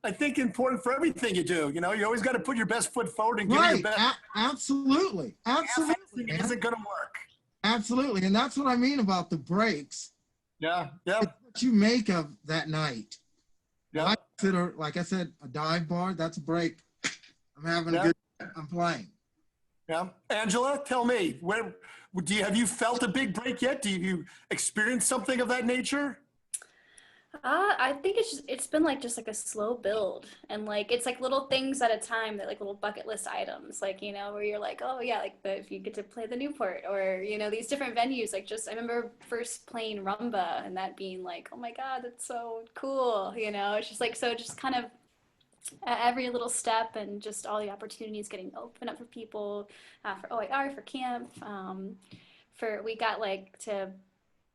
[SPEAKER 5] I think, important for everything you do. You always got to put your best foot forward and give it your best.
[SPEAKER 2] Absolutely.
[SPEAKER 5] It isn't going to work.
[SPEAKER 2] Absolutely. And that's what I mean about the breaks.
[SPEAKER 5] Yeah.
[SPEAKER 2] It's what you make of that night.
[SPEAKER 5] Yeah.
[SPEAKER 2] I consider, like I said, a dive bar, that's a break. I'm having a good time. I'm playing.
[SPEAKER 5] Yeah. Angela, tell me, have you felt a big break yet? Do you experience something of that nature?
[SPEAKER 6] I think it's been just like a slow build, and it's like little things at a time, that like little bucket list items, where you're like, oh yeah, if you get to play the Newport, or these different venues. I remember first playing Rumba and that being like, oh my God, that's so cool. It's just just kind of every little step, and just all the opportunities getting open up for people, for OIR, for CAAMP, we got to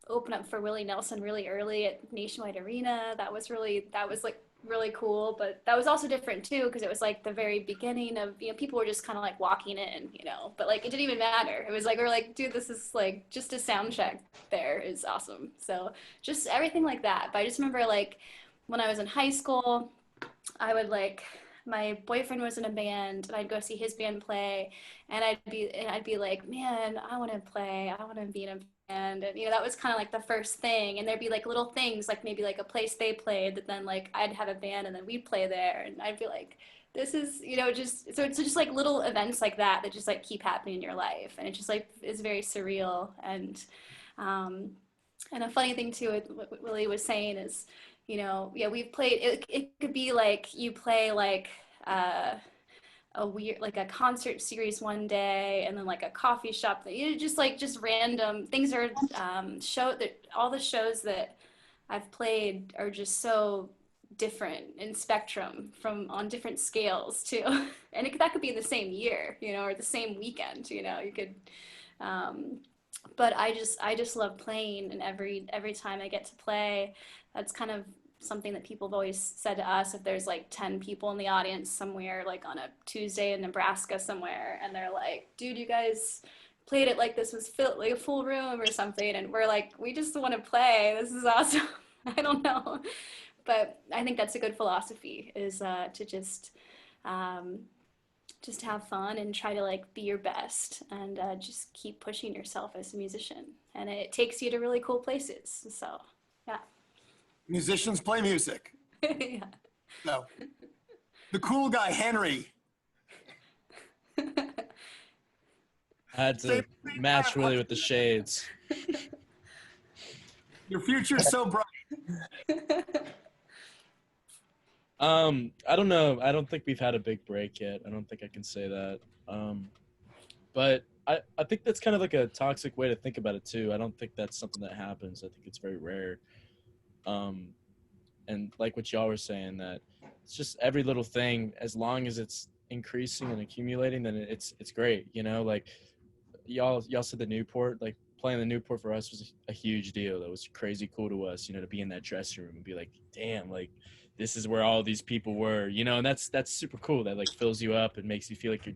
[SPEAKER 6] open up for Willie Nelson really early at Nationwide Arena. That was like really cool, but that was also different too because it was like the very beginning of, you know, people were just kind of like walking in, you know, but like it didn't even matter. It was like we're like, dude, this is like just a sound check there is awesome. So just everything like that. But I just remember like when I was in high school, I would like my boyfriend was in a band and I'd go see his band play and I'd be like, man, I want to play. I want to be in a band. And, you know, that was kind of like the first thing. And there'd be like little things, like maybe like a place they played that then like I'd have a band and then we'd play there. And I'd be like, this is, you know, just, so it's just like little events like that that just like keep happening in your life. And it just like is very surreal. And a funny thing too, with what Willie was saying is, you know, yeah, we've played, it could be like you play like a weird, like a concert series one day and then like a coffee shop, that you know, just random things are all the shows that I've played are just so different in spectrum from on different scales too. And that could be in the same year, you know, or the same weekend, you know, you could, but I just love playing, and every time I get to play, that's kind of something that people have always said to us. If there's like 10 people in the audience somewhere, like on a Tuesday in Nebraska somewhere, and they're like, dude, you guys played it like this was like a full room or something, and we're like, we just want to play, this is awesome. I don't know, but I think that's a good philosophy, is to just have fun and try to like be your best, and just keep pushing yourself as a musician, and it takes you to really cool places. So yeah.
[SPEAKER 5] Musicians play music.
[SPEAKER 6] Yeah.
[SPEAKER 5] So, the cool guy, Henry.
[SPEAKER 7] I had to match Willie with the shades.
[SPEAKER 5] Your future's so bright.
[SPEAKER 7] I don't know. I don't think we've had a big break yet. I don't think I can say that. But I think that's kind of like a toxic way to think about it too. I don't think that's something that happens. I think it's very rare. And like what y'all were saying, that it's just every little thing, as long as it's increasing and accumulating, then it's great. You know, like y'all said the Newport, like playing the Newport for us was a huge deal. That was crazy cool to us, you know, to be in that dressing room and be like, damn, like this is where all these people were, you know, and that's super cool. That like fills you up and makes you feel like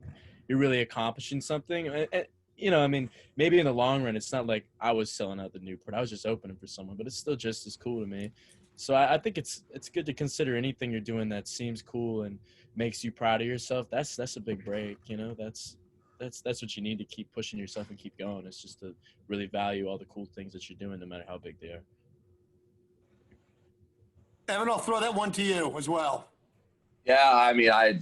[SPEAKER 7] you're really accomplishing something. And, you know, I mean, maybe in the long run, it's not like I was selling out the Newport. I was just opening for someone, but it's still just as cool to me. So I think it's good to consider anything you're doing that seems cool and makes you proud of yourself. That's a big break, you know. That's what you need to keep pushing yourself and keep going. It's just to really value all the cool things that you're doing, no matter how big they are.
[SPEAKER 5] Evan, I'll throw that one to you as well.
[SPEAKER 3] Yeah, I mean, I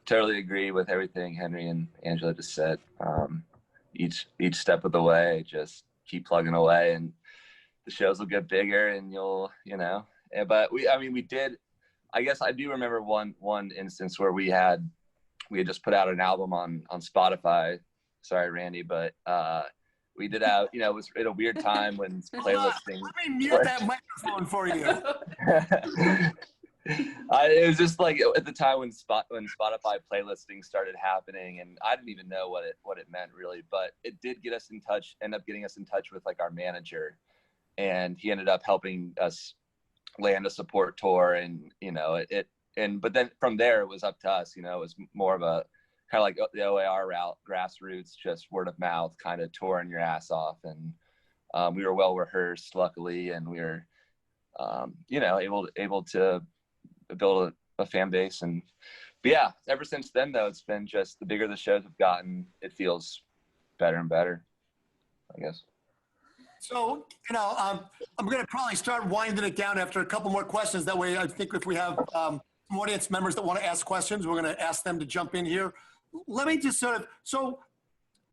[SPEAKER 3] totally agree with everything Henry and Angela just said. Each step of the way, just keep plugging away, and the shows will get bigger, and you'll, you know. But we did. I guess I do remember one instance where we had just put out an album on Spotify. Sorry, Randy, but we did have, you know, it was at a weird time when playlisting.
[SPEAKER 5] Let me mute that microphone for you.
[SPEAKER 3] It was just like at the time when Spotify playlisting started happening, and I didn't even know what it meant really, but it did end up getting us in touch with like our manager, and he ended up helping us land a support tour, and you know but then from there it was up to us. You know, it was more of a kind of like the OAR route, grassroots, just word of mouth, kind of touring your ass off, and we were well rehearsed, luckily, and we were you know, able to build a fan base. But yeah, ever since then though, it's been just the bigger the shows have gotten, it feels better and better, I guess.
[SPEAKER 5] So, you know, I'm going to probably start winding it down after a couple more questions. That way, I think if we have some audience members that want to ask questions, we're going to ask them to jump in here. Let me just so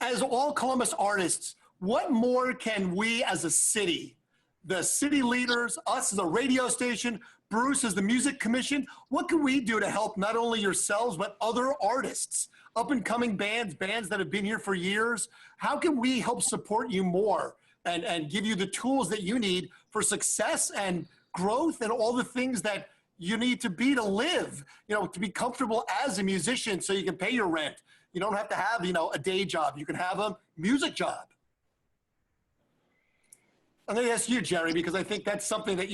[SPEAKER 5] as all Columbus artists, what more can we as a city, the city leaders, us as a radio station, Bruce as the music commission, what can we do to help not only yourselves, but other artists, up and coming bands that have been here for years? How can we help support you more and give you the tools that you need for success and growth and all the things that you need to be to live, you know, to be comfortable as a musician so you can pay your rent. You don't have to have, you know, a day job. You can have a music job. I'm going to ask you, Jerry, because I think that's something that,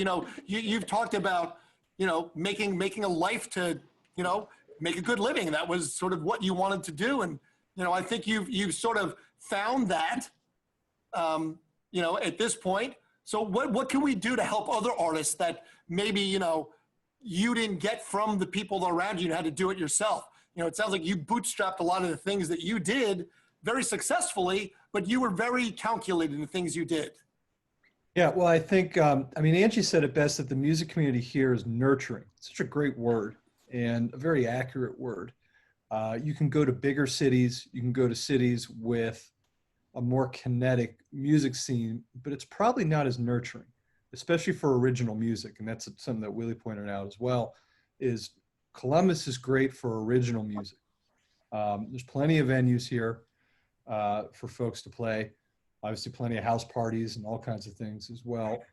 [SPEAKER 5] you've talked about, making a life to, make a good living. That was sort of what you wanted to do. And, I think you've sort of found that, at this point. So what can we do to help other artists that maybe, you didn't get from the people around you and had to do it yourself? It sounds like you bootstrapped a lot of the things that you did very successfully, but you were very calculated in the things you did.
[SPEAKER 4] Yeah, well, I think, Angie said it best, that the music community here is nurturing. It's such a great word and a very accurate word. You can go to bigger cities, you can go to cities with a more kinetic music scene, but it's probably not as nurturing, especially for original music. And that's something that Willie pointed out as well, is Columbus is great for original music. There's plenty of venues here for folks to play. Obviously plenty of house parties and all kinds of things as well.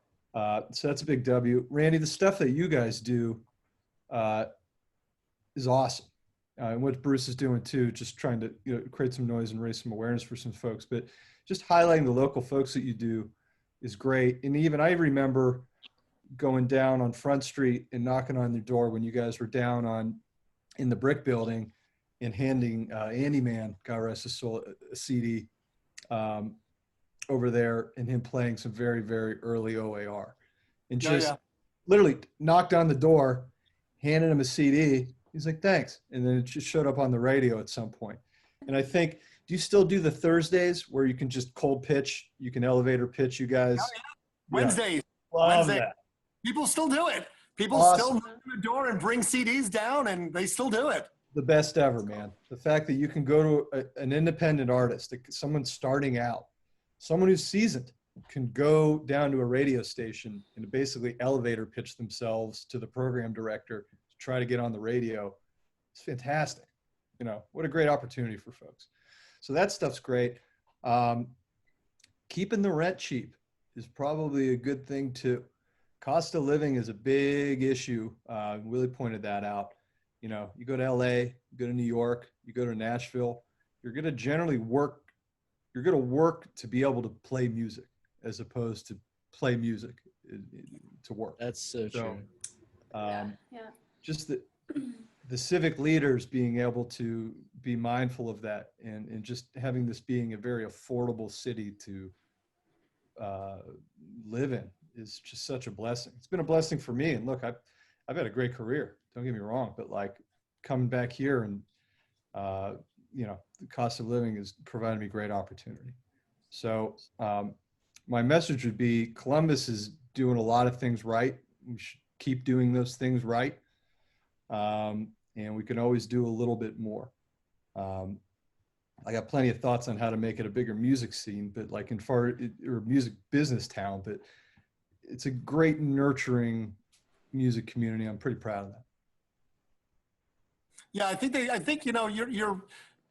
[SPEAKER 4] So that's a big W. Randy, the stuff that you guys do is awesome. And what Bruce is doing too, just trying to create some noise and raise some awareness for some folks, but just highlighting the local folks that you do is great. And even I remember going down on Front Street and knocking on their door when you guys were down in the Brick Building and handing Andy Man, God rest his soul, a CD over there, and him playing some very, very early OAR. And just literally knocked on the door, handed him a CD. He's like, thanks. And then it just showed up on the radio at some point. And I think, do you still do the Thursdays where you can just cold pitch? You can elevator pitch, you guys?
[SPEAKER 5] Oh, yeah. Wednesdays.
[SPEAKER 4] Love that.
[SPEAKER 5] People still do it. People still knock on the door and bring CDs down, and they still do it.
[SPEAKER 4] The best ever, man. The fact that you can go to an independent artist, someone starting out, someone who's seasoned, can go down to a radio station and basically elevator pitch themselves to the program director to try to get on the radio. It's fantastic. What a great opportunity for folks. So that stuff's great. Keeping the rent cheap is probably a good thing too. Cost of living is a big issue. Willie pointed that out. You go to LA, you go to New York, you go to Nashville, you're going to generally work. You're going to work to be able to play music as opposed to play music to work.
[SPEAKER 7] That's so true.
[SPEAKER 4] Just the civic leaders being able to be mindful of that, and just having this being a very affordable city to live in is just such a blessing. It's been a blessing for me. And look, I've had a great career. Don't get me wrong, but like coming back here and, the cost of living has provided me great opportunity. So my message would be Columbus is doing a lot of things right. We should keep doing those things right. And we can always do a little bit more. I got plenty of thoughts on how to make it a bigger music scene, but like or music business town, but it's a great nurturing music community. I'm pretty proud of that.
[SPEAKER 5] Yeah, I think you're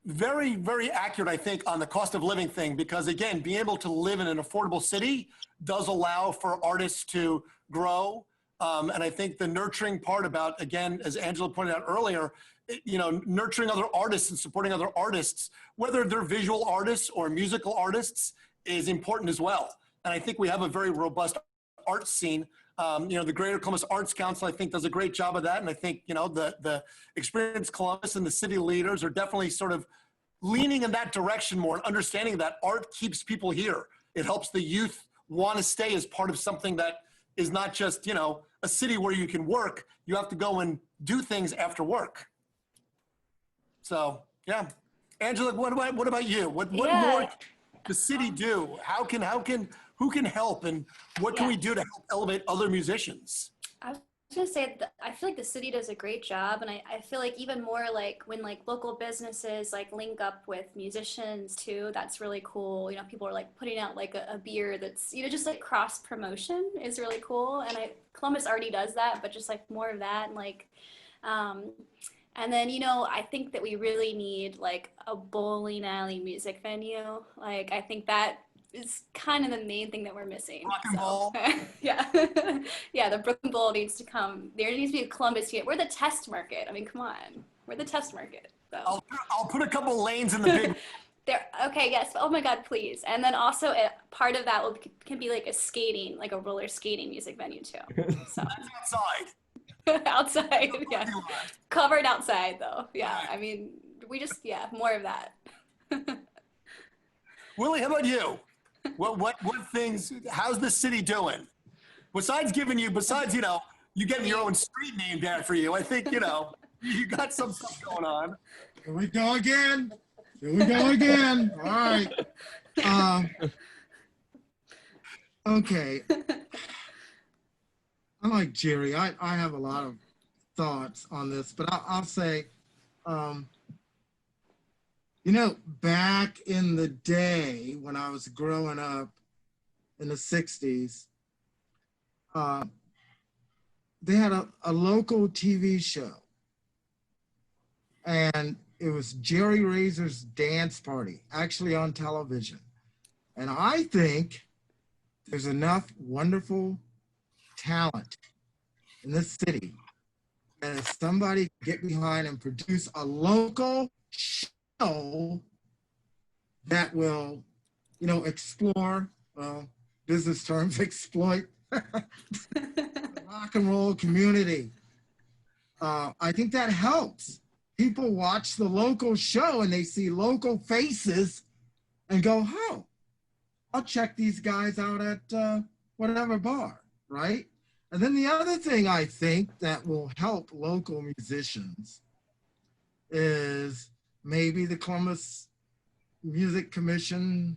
[SPEAKER 5] very, very accurate, I think, on the cost of living thing, because again, being able to live in an affordable city does allow for artists to grow. And I think the nurturing part about, again, as Angela pointed out earlier, nurturing other artists and supporting other artists, whether they're visual artists or musical artists, is important as well. And I think we have a very robust art scene. The Greater Columbus Arts Council, I think, does a great job of that. And I think, the Experience Columbus and the city leaders are definitely sort of leaning in that direction more and understanding that art keeps people here. It helps the youth want to stay as part of something that is not just, a city where you can work. You have to go and do things after work. So, yeah. Angela, what about you? What more can the city do? Who can help, and what can we do to help elevate other musicians?
[SPEAKER 6] I was gonna say that I feel like the city does a great job, and I feel like even more like when like local businesses like link up with musicians too, that's really cool. People are like putting out like a beer that's just like cross promotion is really cool, and Columbus already does that, but just like more of that, and like and then I think that we really need like a bowling alley music venue. Like I think that is kind of the main thing that we're missing.
[SPEAKER 5] Rock and roll.
[SPEAKER 6] Yeah. Yeah, the Brooklyn Bowl needs to come. There needs to be a Columbus here. We're the test market. I mean, come on. We're the test market. So.
[SPEAKER 5] I'll put a couple lanes in the big
[SPEAKER 6] There. Okay. Yes. Oh my God, please. And then also, part of that can be like a skating, like a roller skating music venue too. So
[SPEAKER 5] Outside.
[SPEAKER 6] outside, yeah. Covered outside though. Yeah. I mean, more of that.
[SPEAKER 5] Willie, how about you? What things? How's the city doing? Besides, you getting your own street named after you. I think you got some stuff going on.
[SPEAKER 2] Here we go again. All right. Okay. I'm like Jerry. I have a lot of thoughts on this, but I'll say, back in the day when I was growing up in the 60s, they had a local TV show. And it was Jerry Razor's Dance Party, actually on television. And I think there's enough wonderful talent in this city that if somebody could get behind and produce a local show that will, explore, business terms, exploit the rock and roll community. I think that helps. People watch the local show and they see local faces and go, oh, I'll check these guys out at whatever bar, right? And then the other thing I think that will help local musicians is maybe the Columbus Music Commission,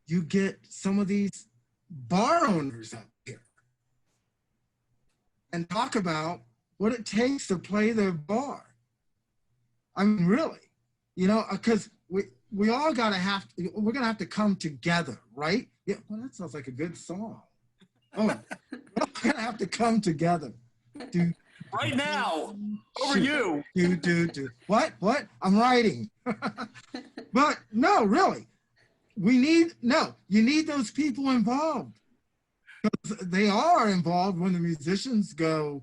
[SPEAKER 2] you get some of these bar owners up here and talk about what it takes to play their bar. I mean, really, because we all we're gonna have to come together, right? Yeah, well, that sounds like a good song. Oh, we're all gonna have to come together.
[SPEAKER 5] Right now, over you.
[SPEAKER 2] What? I'm writing. But no, really, you need those people involved. Because they are involved when the musicians go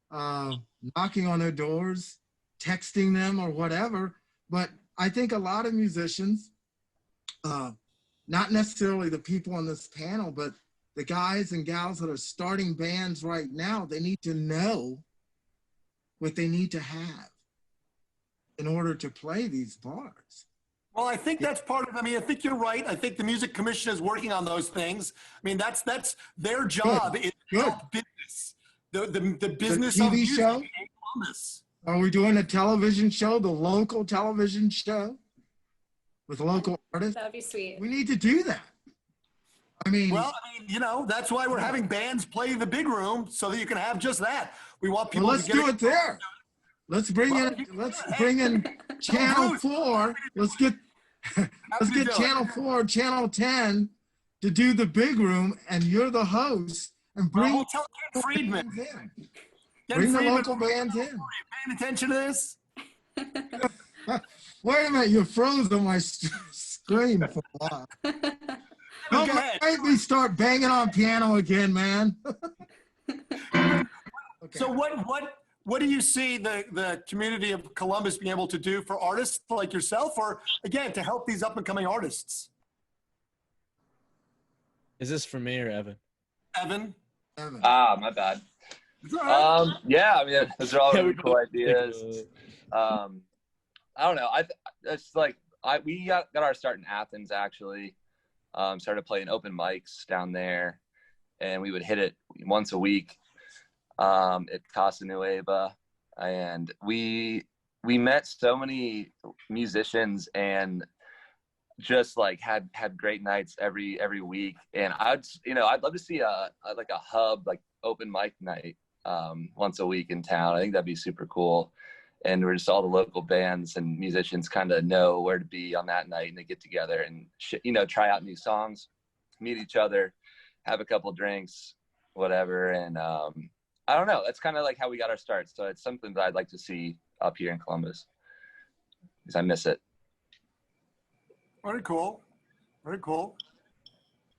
[SPEAKER 2] knocking on their doors, texting them or whatever. But I think a lot of musicians, not necessarily the people on this panel, but the guys and gals that are starting bands right now, they need to know what they need to have in order to play these bars.
[SPEAKER 5] Well, I think that's part of, I think you're right. I think the Music Commission is working on those things. I mean, that's their job. Is to help business. The business
[SPEAKER 2] the TV
[SPEAKER 5] of music
[SPEAKER 2] show?
[SPEAKER 5] in Columbus.
[SPEAKER 2] Are we doing a television show, the local television show with local artists?
[SPEAKER 6] That would be sweet.
[SPEAKER 2] We need to do that.
[SPEAKER 5] That's why we're having bands play the big room so that you can have just that. We want people
[SPEAKER 2] let's
[SPEAKER 5] to get
[SPEAKER 2] do it there. Let's bring in Channel 4. Let's get Channel 4, Channel 10 to do the big room, and you're the host, and bring
[SPEAKER 5] Hotel Ken Friedman.
[SPEAKER 2] Bring the local bands in.
[SPEAKER 5] Are you paying attention to this?
[SPEAKER 2] Wait a minute, you froze on my screen for a while. Don't make me start banging on piano again, man. Okay.
[SPEAKER 5] So what do you see the community of Columbus being able to do for artists like yourself, or again, to help these up and coming artists?
[SPEAKER 7] Is this for me or Evan?
[SPEAKER 5] Evan.
[SPEAKER 3] My bad. Those are all really cool ideas. I don't know. It's like we got our start in Athens actually. Started playing open mics down there, and we would hit it once a week at Casa Nueva, and we met so many musicians and just like had great nights every week. And I'd love to see a hub like open mic night once a week in town. I think that'd be super cool. And we're just all the local bands and musicians kind of know where to be on that night, and they get together and try out new songs, meet each other, have a couple drinks, whatever. And I don't know, that's kind of like how we got our start. So it's something that I'd like to see up here in Columbus because I miss it.
[SPEAKER 5] Very cool. Very cool.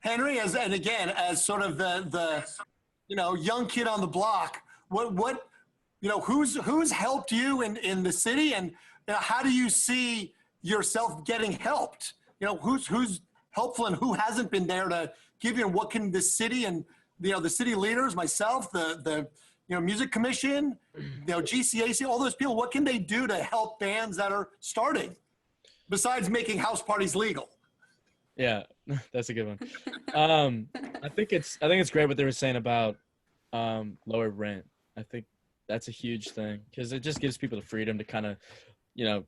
[SPEAKER 5] Henry, as sort of the young kid on the block, who's helped you in the city, and how do you see yourself getting helped? Who's helpful and who hasn't been there to give you, what can the city and, the city leaders, myself, the music commission, GCAC, all those people, what can they do to help bands that are starting besides making house parties legal?
[SPEAKER 7] Yeah, that's a good one. I think it's great what they were saying about lower rent. I think that's a huge thing because it just gives people the freedom to kind of,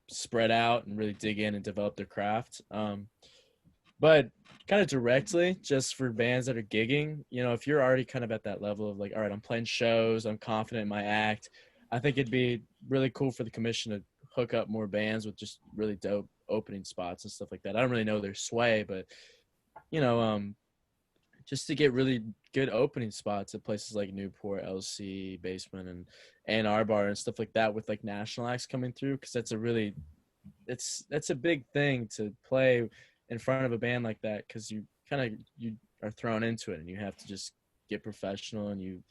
[SPEAKER 7] spread out and really dig in and develop their craft. But kind of directly, just for bands that are gigging, if you're already kind of at that level of like, all right, I'm playing shows, I'm confident in my act, I think it'd be really cool for the commission to hook up more bands with just really dope opening spots and stuff like that. I don't really know their sway, but just to get really good opening spots at places like Newport, LC, Basement, and Ann Arbor and stuff like that with like national acts coming through, because that's a big thing to play in front of a band like that, because you are thrown into it and you have to just get professional, and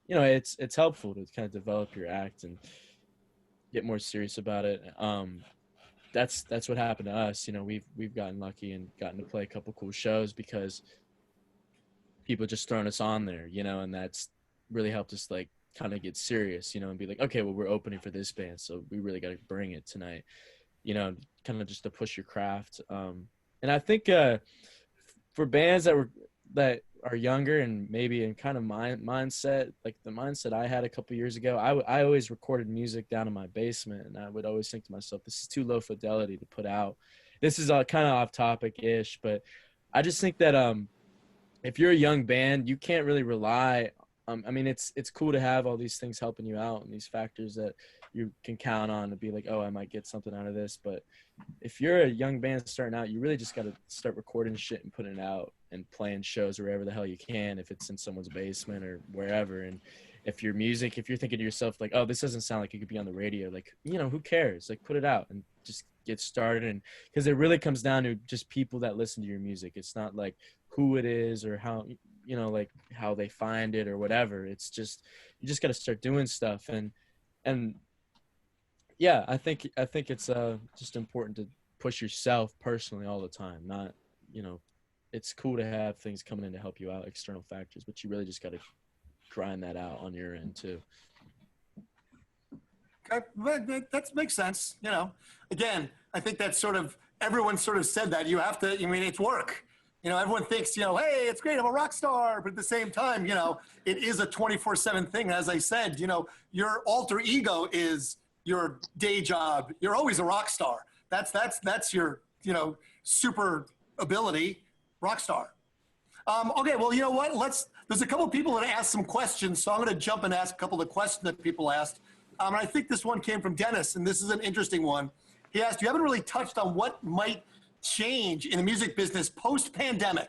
[SPEAKER 7] it's helpful to kind of develop your act and get more serious about it. That's what happened to us. We've gotten lucky and gotten to play a couple cool shows because people just throwing us on there, and that's really helped us like kind of get serious, and be like, okay, well, we're opening for this band, so we really got to bring it tonight, kind of just to push your craft. And I think for bands that are younger and maybe in kind of mindset, like the mindset I had a couple years ago, I always recorded music down in my basement, and I would always think to myself, this is too low fidelity to put out. This is kind of off topic-ish, but I just think that if you're a young band, you can't really rely. It's cool to have all these things helping you out and these factors that you can count on to be like, oh, I might get something out of this. But if you're a young band starting out, you really just got to start recording shit and putting it out and playing shows wherever the hell you can, if it's in someone's basement or wherever. And if you're thinking to yourself like, oh, this doesn't sound like it could be on the radio, like, who cares? Like, put it out and just get started. And because it really comes down to just people that listen to your music. It's not like who it is or how, like how they find it or whatever. It's just, you just got to start doing stuff. And yeah, I think it's just important to push yourself personally all the time. Not, it's cool to have things coming in to help you out, external factors, but you really just got to grind that out on your end too.
[SPEAKER 5] Okay, that makes sense. Again, I think that's everyone sort of said that you have to, it's work. Everyone thinks, hey, it's great, I'm a rock star. But at the same time, it is a 24/7 thing. As I said, your alter ego is your day job. You're always a rock star. That's your, super ability, rock star. Okay, well, you know what? There's a couple of people that asked some questions, so I'm going to jump and ask a couple of the questions that people asked. And I think this one came from Dennis, and this is an interesting one. He asked, you haven't really touched on what might change in the music business post-pandemic,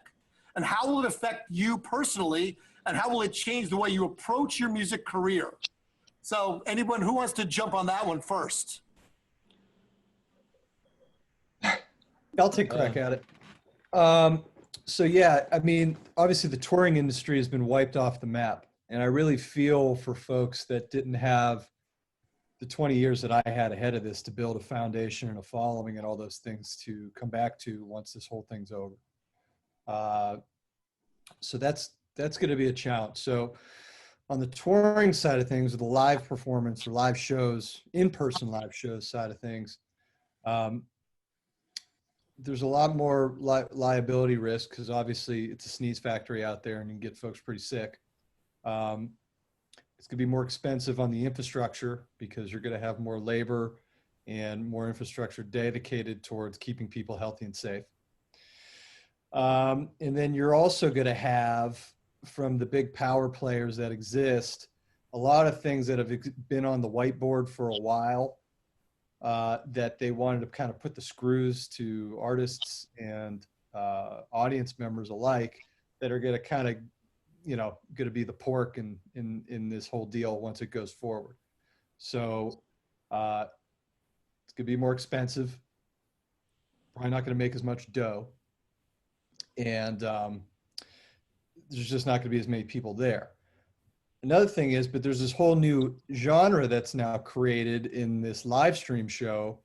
[SPEAKER 5] and how will it affect you personally, and how will it change the way you approach your music career? So anyone who wants to jump on that one first?
[SPEAKER 4] I'll take a crack at it. So yeah, obviously the touring industry has been wiped off the map, and I really feel for folks that didn't have the 20 years that I had ahead of this to build a foundation and a following and all those things to come back to once this whole thing's over. So that's going to be a challenge. So on the touring side of things, with the live performance or live shows, in-person live shows side of things, there's a lot more liability risk because obviously it's a sneeze factory out there and you can get folks pretty sick. It's going to be more expensive on the infrastructure because you're going to have more labor and more infrastructure dedicated towards keeping people healthy and safe. And then you're also going to have, from the big power players that exist, a lot of things that have been on the whiteboard for a while that they wanted to kind of put the screws to artists and audience members alike that are going to kind of, going to be the pork in this whole deal once it goes forward. So it's going to be more expensive, probably not going to make as much dough. And there's just not going to be as many people there. Another thing is, but there's this whole new genre that's now created in this live stream show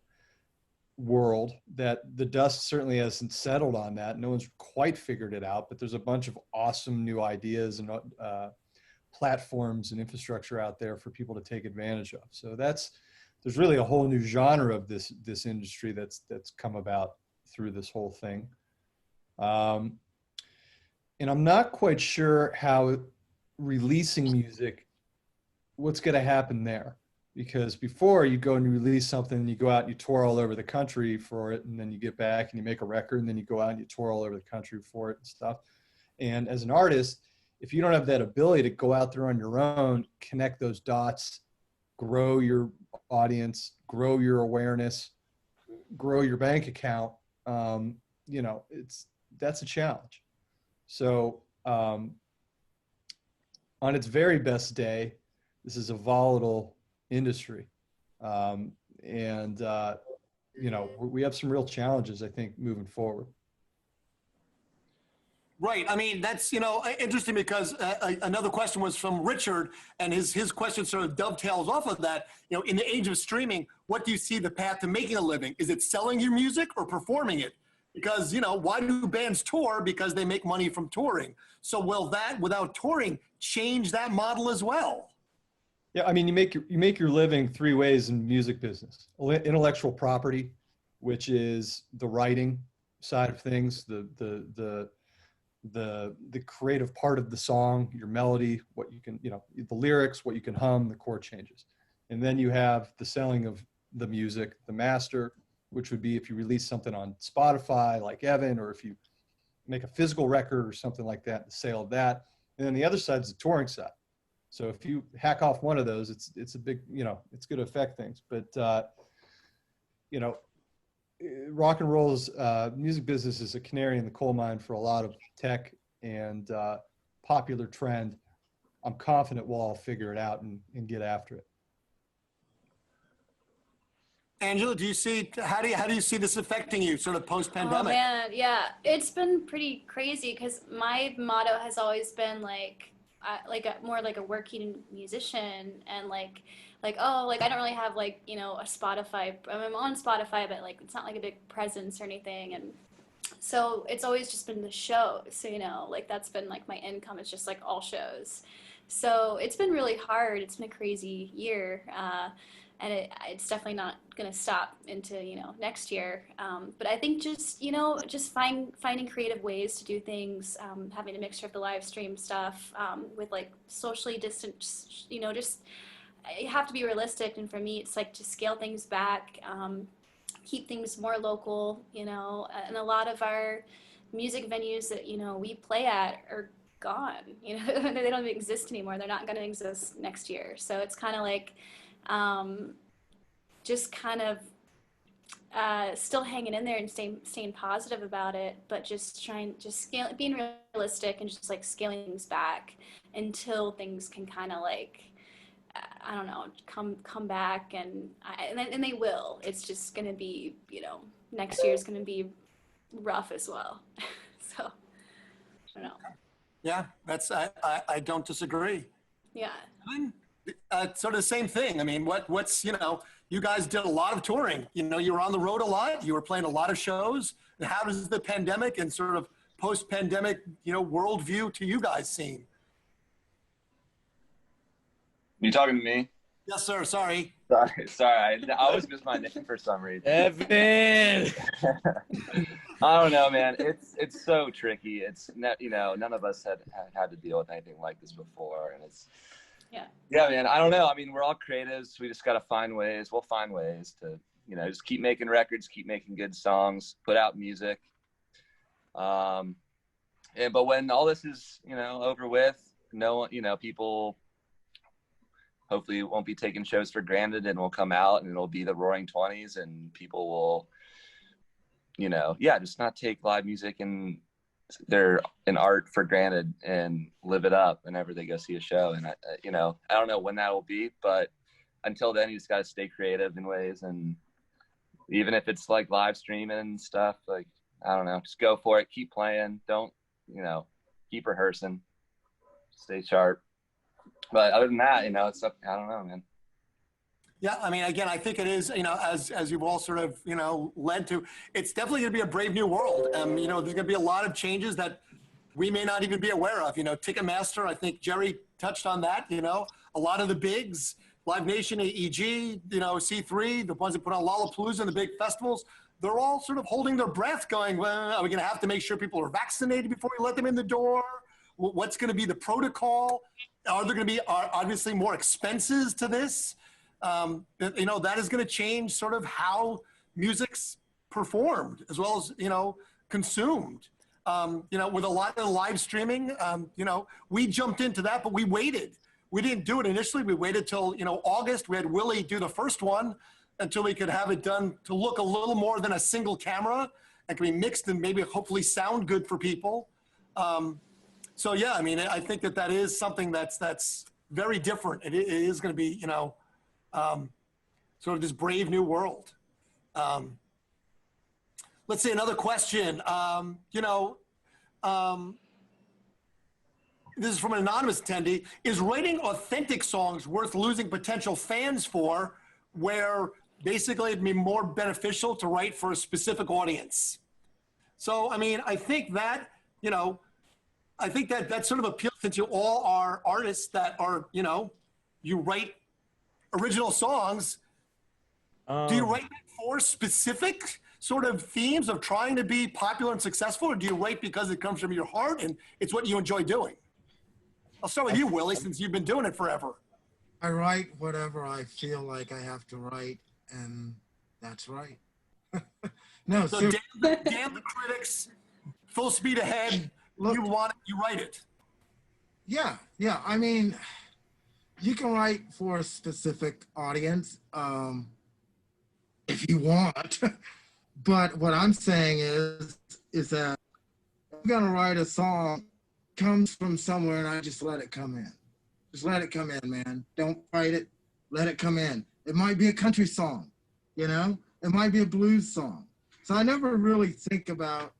[SPEAKER 4] world that the dust certainly hasn't settled on that. No one's quite figured it out, but there's a bunch of awesome new ideas and platforms and infrastructure out there for people to take advantage of. So there's really a whole new genre of this industry that's come about through this whole thing. And I'm not quite sure how releasing music, what's going to happen there. Because before you go and you release something and you go out and you tour all over the country for it, and then you get back and you make a record and then you go out and you tour all over the country for it and stuff. And as an artist, if you don't have that ability to go out there on your own, connect those dots, grow your audience, grow your awareness, grow your bank account, that's a challenge. So on its very best day, this is a volatile industry. We have some real challenges, I think, moving forward.
[SPEAKER 5] Right. I mean, that's, interesting because another question was from Richard, and his question sort of dovetails off of that. In the age of streaming, what do you see the path to making a living? Is it selling your music or performing it? Because, why do bands tour? Because they make money from touring. So will that, without touring, change that model as well?
[SPEAKER 4] Yeah, I mean, you make your living three ways in music business: intellectual property, which is the writing side of things, the creative part of the song, your melody, what you can, the lyrics, what you can hum, the chord changes, and then you have the selling of the music, the master, which would be if you release something on Spotify, like Evan, or if you make a physical record or something like that, the sale of that, and then the other side is the touring side. So if you hack off one of those, it's a big, it's going to affect things. But, rock and roll's music business is a canary in the coal mine for a lot of tech and popular trend. I'm confident we'll all figure it out and get after it.
[SPEAKER 5] Angela, how do you see this affecting you sort of post-pandemic?
[SPEAKER 6] Oh man, yeah, it's been pretty crazy because my motto has always been more like a working musician, and I don't really have a Spotify. I'm on Spotify, but it's not like a big presence or anything, and so it's always just been the shows. So that's been my income. It's just all shows. So it's been really hard. It's been a crazy year, and it's definitely not going to stop into next year. But I think just finding creative ways to do things, having a mixture of the live stream stuff with socially distant, just you have to be realistic. And for me, it's to scale things back, keep things more local, and a lot of our music venues that we play at are gone. They don't even exist anymore. They're not going to exist next year. So it's kind of just kind of still hanging in there and staying positive about it, but being realistic and just scaling things back until things can kind of I don't know, come back, and they will. It's just going to be, next year is going to be rough as well. So I don't know.
[SPEAKER 5] Yeah, I don't disagree.
[SPEAKER 6] Yeah.
[SPEAKER 5] Sort of the same thing. I mean, what's you guys did a lot of touring. You were on the road a lot. You were playing a lot of shows. And how does the pandemic and sort of post-pandemic, worldview to you guys seem?
[SPEAKER 3] You talking to me?
[SPEAKER 5] Yes, sir. Sorry.
[SPEAKER 3] Sorry. I always miss my name for some reason.
[SPEAKER 7] Evan.
[SPEAKER 3] I don't know, man. It's so tricky. It's none of us had to deal with anything like this before, and it's. Yeah, man. I don't know. I mean, we're all creatives. We just got to find ways. We'll find ways to, just keep making records, keep making good songs, put out music. But when all this is, over with, people hopefully won't be taking shows for granted, and will come out and it'll be the Roaring 20s, and people will, just not take live music and an art for granted and live it up whenever they go see a show. And I don't know when that will be, but until then, you just got to stay creative in ways. And even if it's live streaming and stuff, I don't know, just go for it. Keep playing. Don't, keep rehearsing, stay sharp. But other than that, it's up. I don't know, man.
[SPEAKER 5] Yeah, I mean, again, I think it is, as you've all sort of, led to, it's definitely going to be a brave new world. There's going to be a lot of changes that we may not even be aware of. Ticketmaster, I think Jerry touched on that, a lot of the bigs, Live Nation, AEG, C3, the ones that put on Lollapalooza and the big festivals, they're all sort of holding their breath going, well, are we going to have to make sure people are vaccinated before we let them in the door? What's going to be the protocol? Are there going to be obviously more expenses to this? That is going to change sort of how music's performed as well as, consumed. With a lot of live streaming, we jumped into that, but we waited. We didn't do it initially. We waited till, August. We had Willie do the first one until we could have it done to look a little more than a single camera and can be mixed and maybe hopefully sound good for people. So yeah, I mean, I think that is something that's very different. It is going to be, sort of this brave new world. Let's see, another question. This is from an anonymous attendee. Is writing authentic songs worth losing potential fans for, where basically it'd be more beneficial to write for a specific audience? So, I mean, I think that, that sort of appeals to all our artists that are, you write original songs. Do you write for specific sort of themes of trying to be popular and successful, or do you write because it comes from your heart and it's what you enjoy doing? I'll start with you, Willie, since you've been doing it forever.
[SPEAKER 2] I write whatever I feel like I have to write, and that's right. No,
[SPEAKER 5] so damn the critics, full speed ahead. Look, you want it, you write it.
[SPEAKER 2] Yeah. I mean, you can write for a specific audience if you want. But what I'm saying is that I'm gonna write a song, comes from somewhere, and I just let it come in. Just let it come in, man. Don't fight it. Let it come in. It might be a country song, It might be a blues song. So I never really think about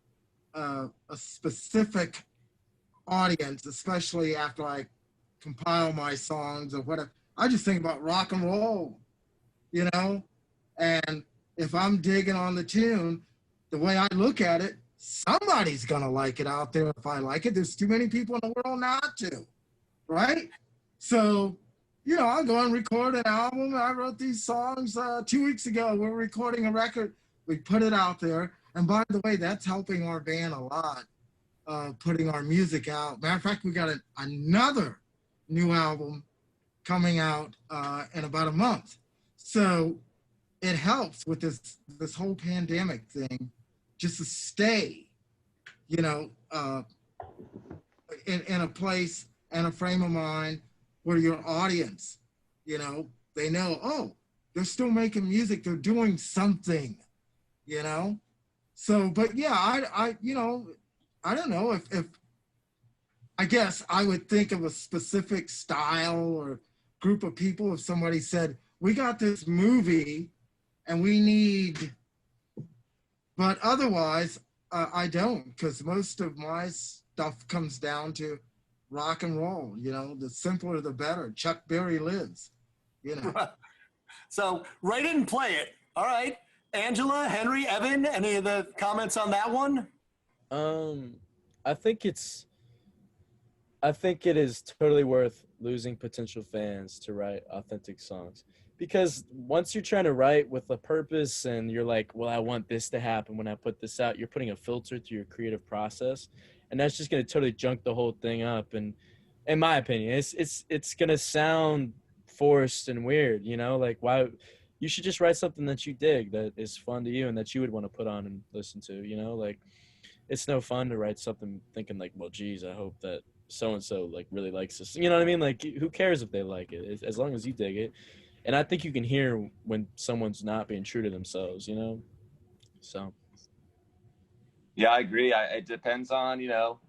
[SPEAKER 2] a specific audience, especially after I compile my songs or whatever. I just think about rock and roll, And if I'm digging on the tune, the way I look at it, somebody's gonna like it out there if I like it. There's too many people in the world not to, right? So, I'll go and record an album. I wrote these songs 2 weeks ago. We're recording a record. We put it out there. And by the way, that's helping our band a lot, putting our music out. Matter of fact, we got another new album coming out in about a month. So it helps with this whole pandemic thing, just to stay, in a place and a frame of mind where your audience, they know, oh, they're still making music, they're doing something, So, but yeah, I don't know if I guess I would think of a specific style or group of people if somebody said, we got this movie and we need, but otherwise I don't, because most of my stuff comes down to rock and roll, the simpler the better. Chuck Berry lives,
[SPEAKER 5] So write it and play it. All right. Angela, Henry, Evan, any of the comments on that one?
[SPEAKER 7] I think it is totally worth losing potential fans to write authentic songs, because once you're trying to write with a purpose and you're like, well, I want this to happen when I put this out, you're putting a filter to your creative process, and that's just going to totally junk the whole thing up. And in my opinion, it's going to sound forced and weird, like, why? You should just write something that you dig, that is fun to you and that you would want to put on and listen to, like, it's no fun to write something thinking like, well, geez, I hope that so-and-so like really likes this. You know what I mean? Like, who cares if they like it, as long as you dig it. And I think you can hear when someone's not being true to themselves, so.
[SPEAKER 3] Yeah, I agree. It depends on,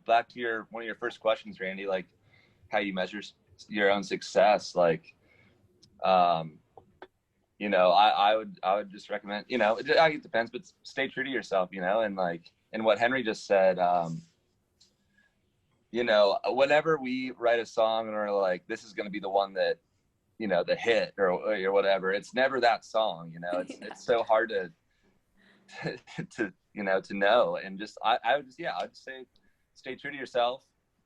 [SPEAKER 3] back to one of your first questions, Randy, like how you measure your own success. Like, I would just recommend, it depends, but stay true to yourself, and what Henry just said, whenever we write a song and we're like, this is going to be the one that the hit or whatever. It's never that song, it's so hard to know. And just, I'd just say, stay true to yourself,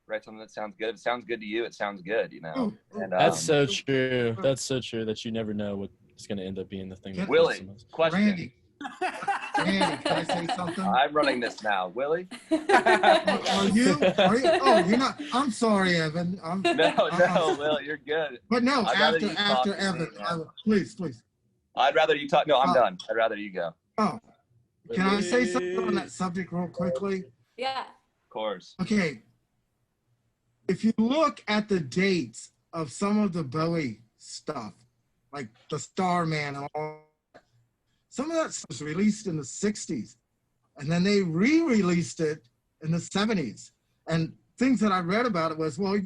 [SPEAKER 3] write something that sounds good. If it sounds good to you, it sounds good, And,
[SPEAKER 7] That's so true. That's so true that you never know what is going to end up being the thing. That
[SPEAKER 3] Willie,
[SPEAKER 7] the most.
[SPEAKER 3] question.
[SPEAKER 2] Randy, can I say something?
[SPEAKER 3] I'm running this now. Willie?
[SPEAKER 2] Are you? Oh, you're not. I'm sorry, Evan.
[SPEAKER 3] No, Will, you're good.
[SPEAKER 2] But no,
[SPEAKER 3] I'd rather you talk
[SPEAKER 2] after
[SPEAKER 3] to
[SPEAKER 2] Evan,
[SPEAKER 3] me,
[SPEAKER 2] please.
[SPEAKER 3] I'd rather you talk. No, I'm done. I'd rather you go.
[SPEAKER 2] Oh, can I say something on that subject real quickly?
[SPEAKER 6] Yeah.
[SPEAKER 3] Of course.
[SPEAKER 2] Okay. If you look at the dates of some of the Bowie stuff, like the Starman and all, some of that stuff was released in the 60s, and then they re-released it in the 70s. And things that I read about it was, well,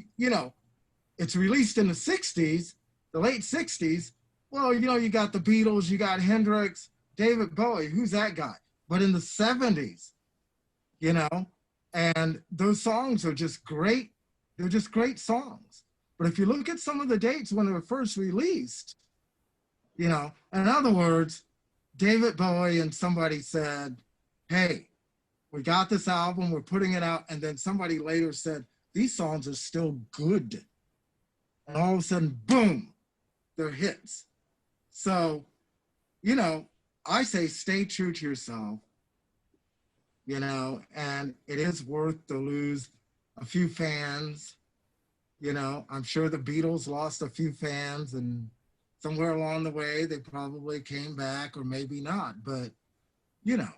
[SPEAKER 2] it's released in the 60s, the late 60s. Well, you got the Beatles, you got Hendrix, David Bowie, who's that guy? But in the 70s, and those songs are just great. They're just great songs. But if you look at some of the dates when they were first released, in other words, David Bowie and somebody said, hey, we got this album, we're putting it out. And then somebody later said, these songs are still good. And all of a sudden, boom, they're hits. So, I say stay true to yourself, and it is worth to lose a few fans. I'm sure the Beatles lost a few fans, and somewhere along the way, they probably came back, or maybe not. But, yeah,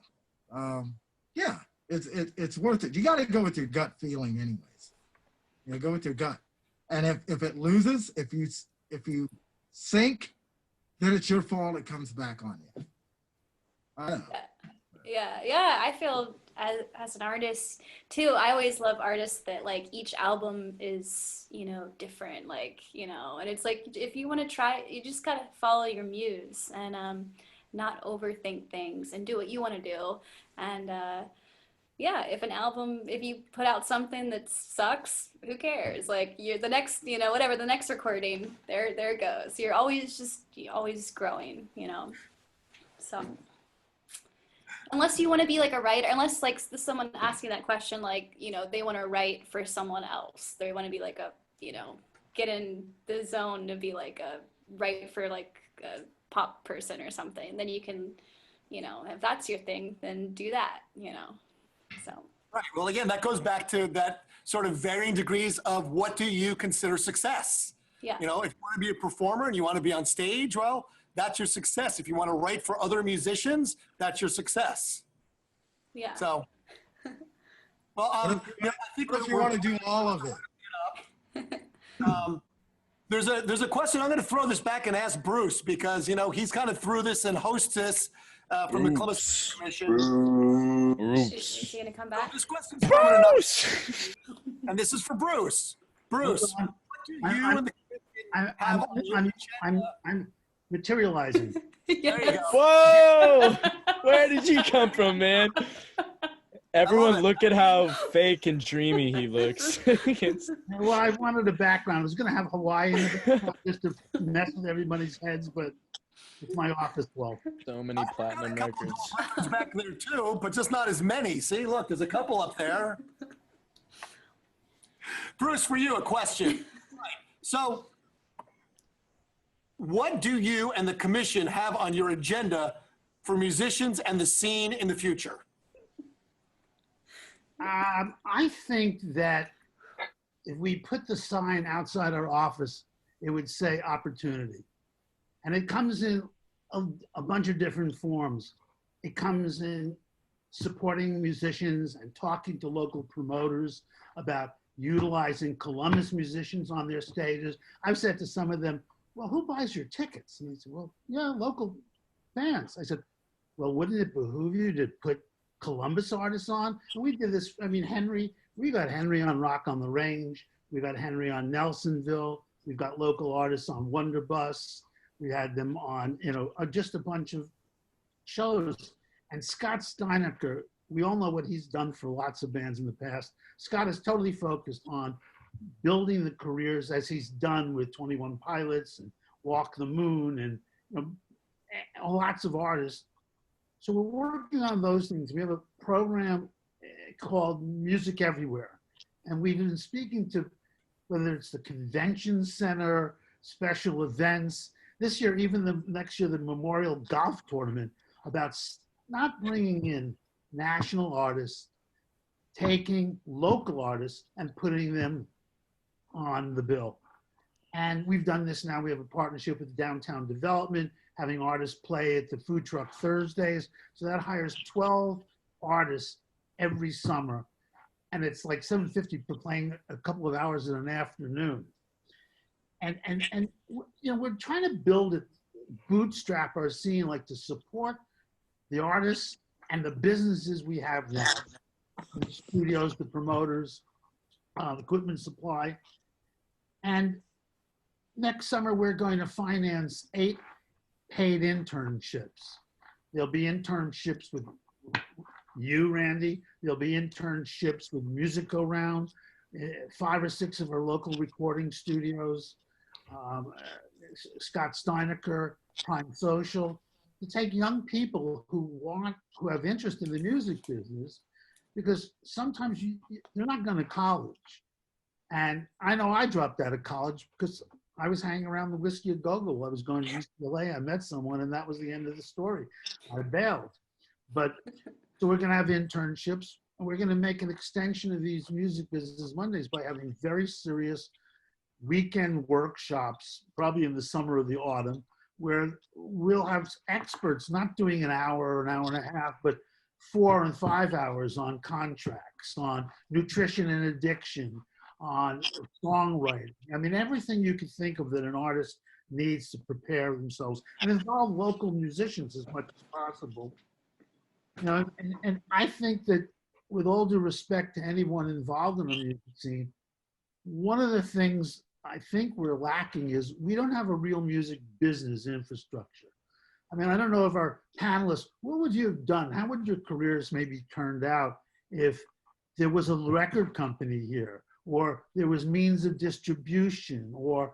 [SPEAKER 2] it's worth it. You got to go with your gut feeling anyways. Go with your gut. And if it loses, if you sink, then it's your fault. It comes back on you. I don't know.
[SPEAKER 6] Yeah. I feel as an artist too, I always love artists that like each album is, different, and it's like, if you want to try, you just got to follow your muse and not overthink things and do what you want to do. And if you put out something that sucks, who cares? Like the next recording, there it goes. You're always growing, so. Unless you want to be like a writer, unless like someone asking that question, like, they want to write for someone else. They want to be like get in the zone to be like write for like a pop person or something. Then you can, if that's your thing, then do that, so.
[SPEAKER 5] Right. Well, again, that goes back to that sort of varying degrees of what do you consider success?
[SPEAKER 6] Yeah.
[SPEAKER 5] If you want to be a performer and you want to be on stage, well, that's your success. If you want to write for other musicians, that's your success.
[SPEAKER 6] Yeah.
[SPEAKER 5] So, well, I think
[SPEAKER 2] if you want to do all of it.
[SPEAKER 5] There's a question. I'm going to throw this back and ask Bruce because, he's kind of through this and hosts this from the Columbus Commission.
[SPEAKER 6] Is she going to come back?
[SPEAKER 5] This question's Bruce! And this is for Bruce. Bruce, what do you and the commission have on your agenda?
[SPEAKER 1] I'm materializing.
[SPEAKER 5] There you go.
[SPEAKER 7] Whoa! Where did you come from, man? Everyone look at how fake and dreamy he looks.
[SPEAKER 1] Well, I wanted a background. I was going to have Hawaii in the background just to mess with everybody's heads, but it's my office wall.
[SPEAKER 7] So many platinum records.
[SPEAKER 5] Records back there too, but just not as many. See, look, there's a couple up there. Bruce, for you, a question. Right. So, what do you and the commission have on your agenda for musicians and the scene in the future?
[SPEAKER 1] I think that if we put the sign outside our office, it would say opportunity. And it comes in a bunch of different forms. It comes in supporting musicians and talking to local promoters about utilizing Columbus musicians on their stages. I've said to some of them, well, who buys your tickets? And they said, well, yeah, local bands. I said, well, wouldn't it behoove you to put Columbus artists on? And we did this, Henry, we got Henry on Rock on the Range. We got Henry on Nelsonville. We've got local artists on Wonderbus. We had them on, just a bunch of shows. And Scott Steinecker, we all know what he's done for lots of bands in the past. Scott is totally focused on building the careers as he's done with 21 Pilots and Walk the Moon and lots of artists. So we're working on those things. We have a program called Music Everywhere. And we've been speaking to whether it's the convention center, special events. This year, even next year, the Memorial Golf Tournament, about not bringing in national artists, taking local artists and putting them on the bill. And we've done this now. We have a partnership with Downtown Development, having artists play at the Food Truck Thursdays. So that hires 12 artists every summer. And it's like $750 for playing a couple of hours in an afternoon. And we're trying to build it, bootstrap our scene, like to support the artists and the businesses we have now, the studios, the promoters, equipment supply. And next summer, we're going to finance 8 paid internships. There'll be internships with you, Randy. There'll be internships with Music Go Round, 5 or 6 of our local recording studios, Scott Steinecker, Prime Social, to take young people who have interest in the music business, because sometimes they're not going to college. And I know I dropped out of college because I was hanging around the Whiskey a Go-Go. I was going to UCLA. I met someone, and that was the end of the story. I bailed. But so we're going to have internships, and we're going to make an extension of these Music Business Mondays by having very serious weekend workshops, probably in the summer or the autumn, where we'll have experts not doing an hour or an hour and a half, but 4 and 5 hours on contracts, on nutrition and addiction, on songwriting. I mean, everything you could think of that an artist needs to prepare themselves, and involve local musicians as much as possible. And I think that, with all due respect to anyone involved in the music scene, one of the things I think we're lacking is we don't have a real music business infrastructure. I mean, I don't know if our panelists, what would you have done? How would your careers maybe turned out if there was a record company here, or there was means of distribution, or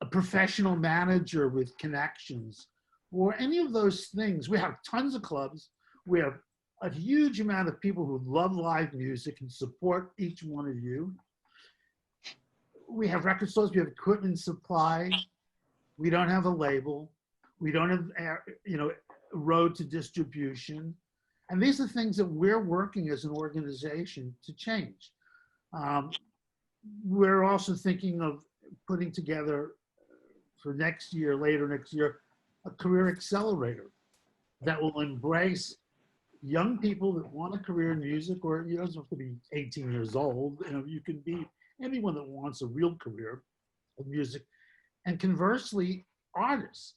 [SPEAKER 1] a professional manager with connections, or any of those things? We have tons of clubs. We have a huge amount of people who love live music and support each one of you. We have record stores, we have equipment supply. We don't have a label. We don't have, road to distribution. And these are things that we're working as an organization to change. We're also thinking of putting together for later next year, a career accelerator that will embrace young people that want a career in music, or you don't have to be 18 years old. You can be anyone that wants a real career in music. And conversely, artists.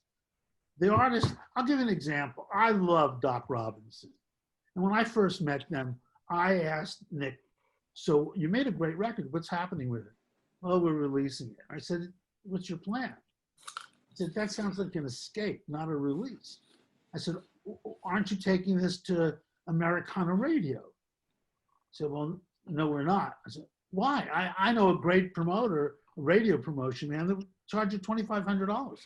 [SPEAKER 1] The artists, I'll give an example. I love Doc Robinson. And when I first met them, I asked Nick, so you made a great record, what's happening with it? Oh, we're releasing it. I said, what's your plan? He said, that sounds like an escape, not a release. I said, aren't you taking this to Americana radio? He said, well, no, we're not. I said, why? I know a great promoter, a radio promotion man, that would charge you $2,500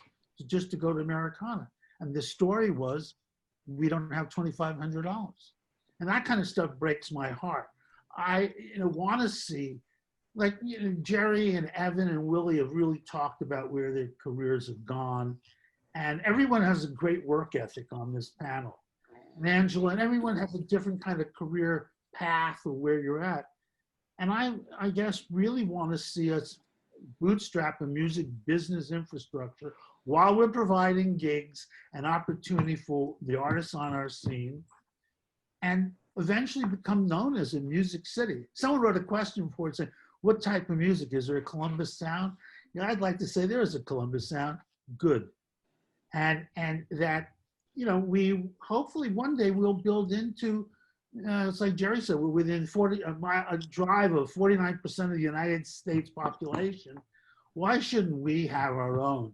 [SPEAKER 1] just to go to Americana. And the story was, we don't have $2,500. And that kind of stuff breaks my heart. I want to see, like, Jerry and Evan and Willie have really talked about where their careers have gone. And everyone has a great work ethic on this panel. And Angela, and everyone has a different kind of career path or where you're at. And I guess really want to see us bootstrap a music business infrastructure while we're providing gigs and opportunity for the artists on our scene, and eventually become known as a music city. Someone wrote a question before and said, what type of music? Is there a Columbus sound? I'd like to say there is a Columbus sound. Good. And that, we hopefully one day we'll build into, it's like Jerry said, we're within a drive of 49% of the United States population. Why shouldn't we have our own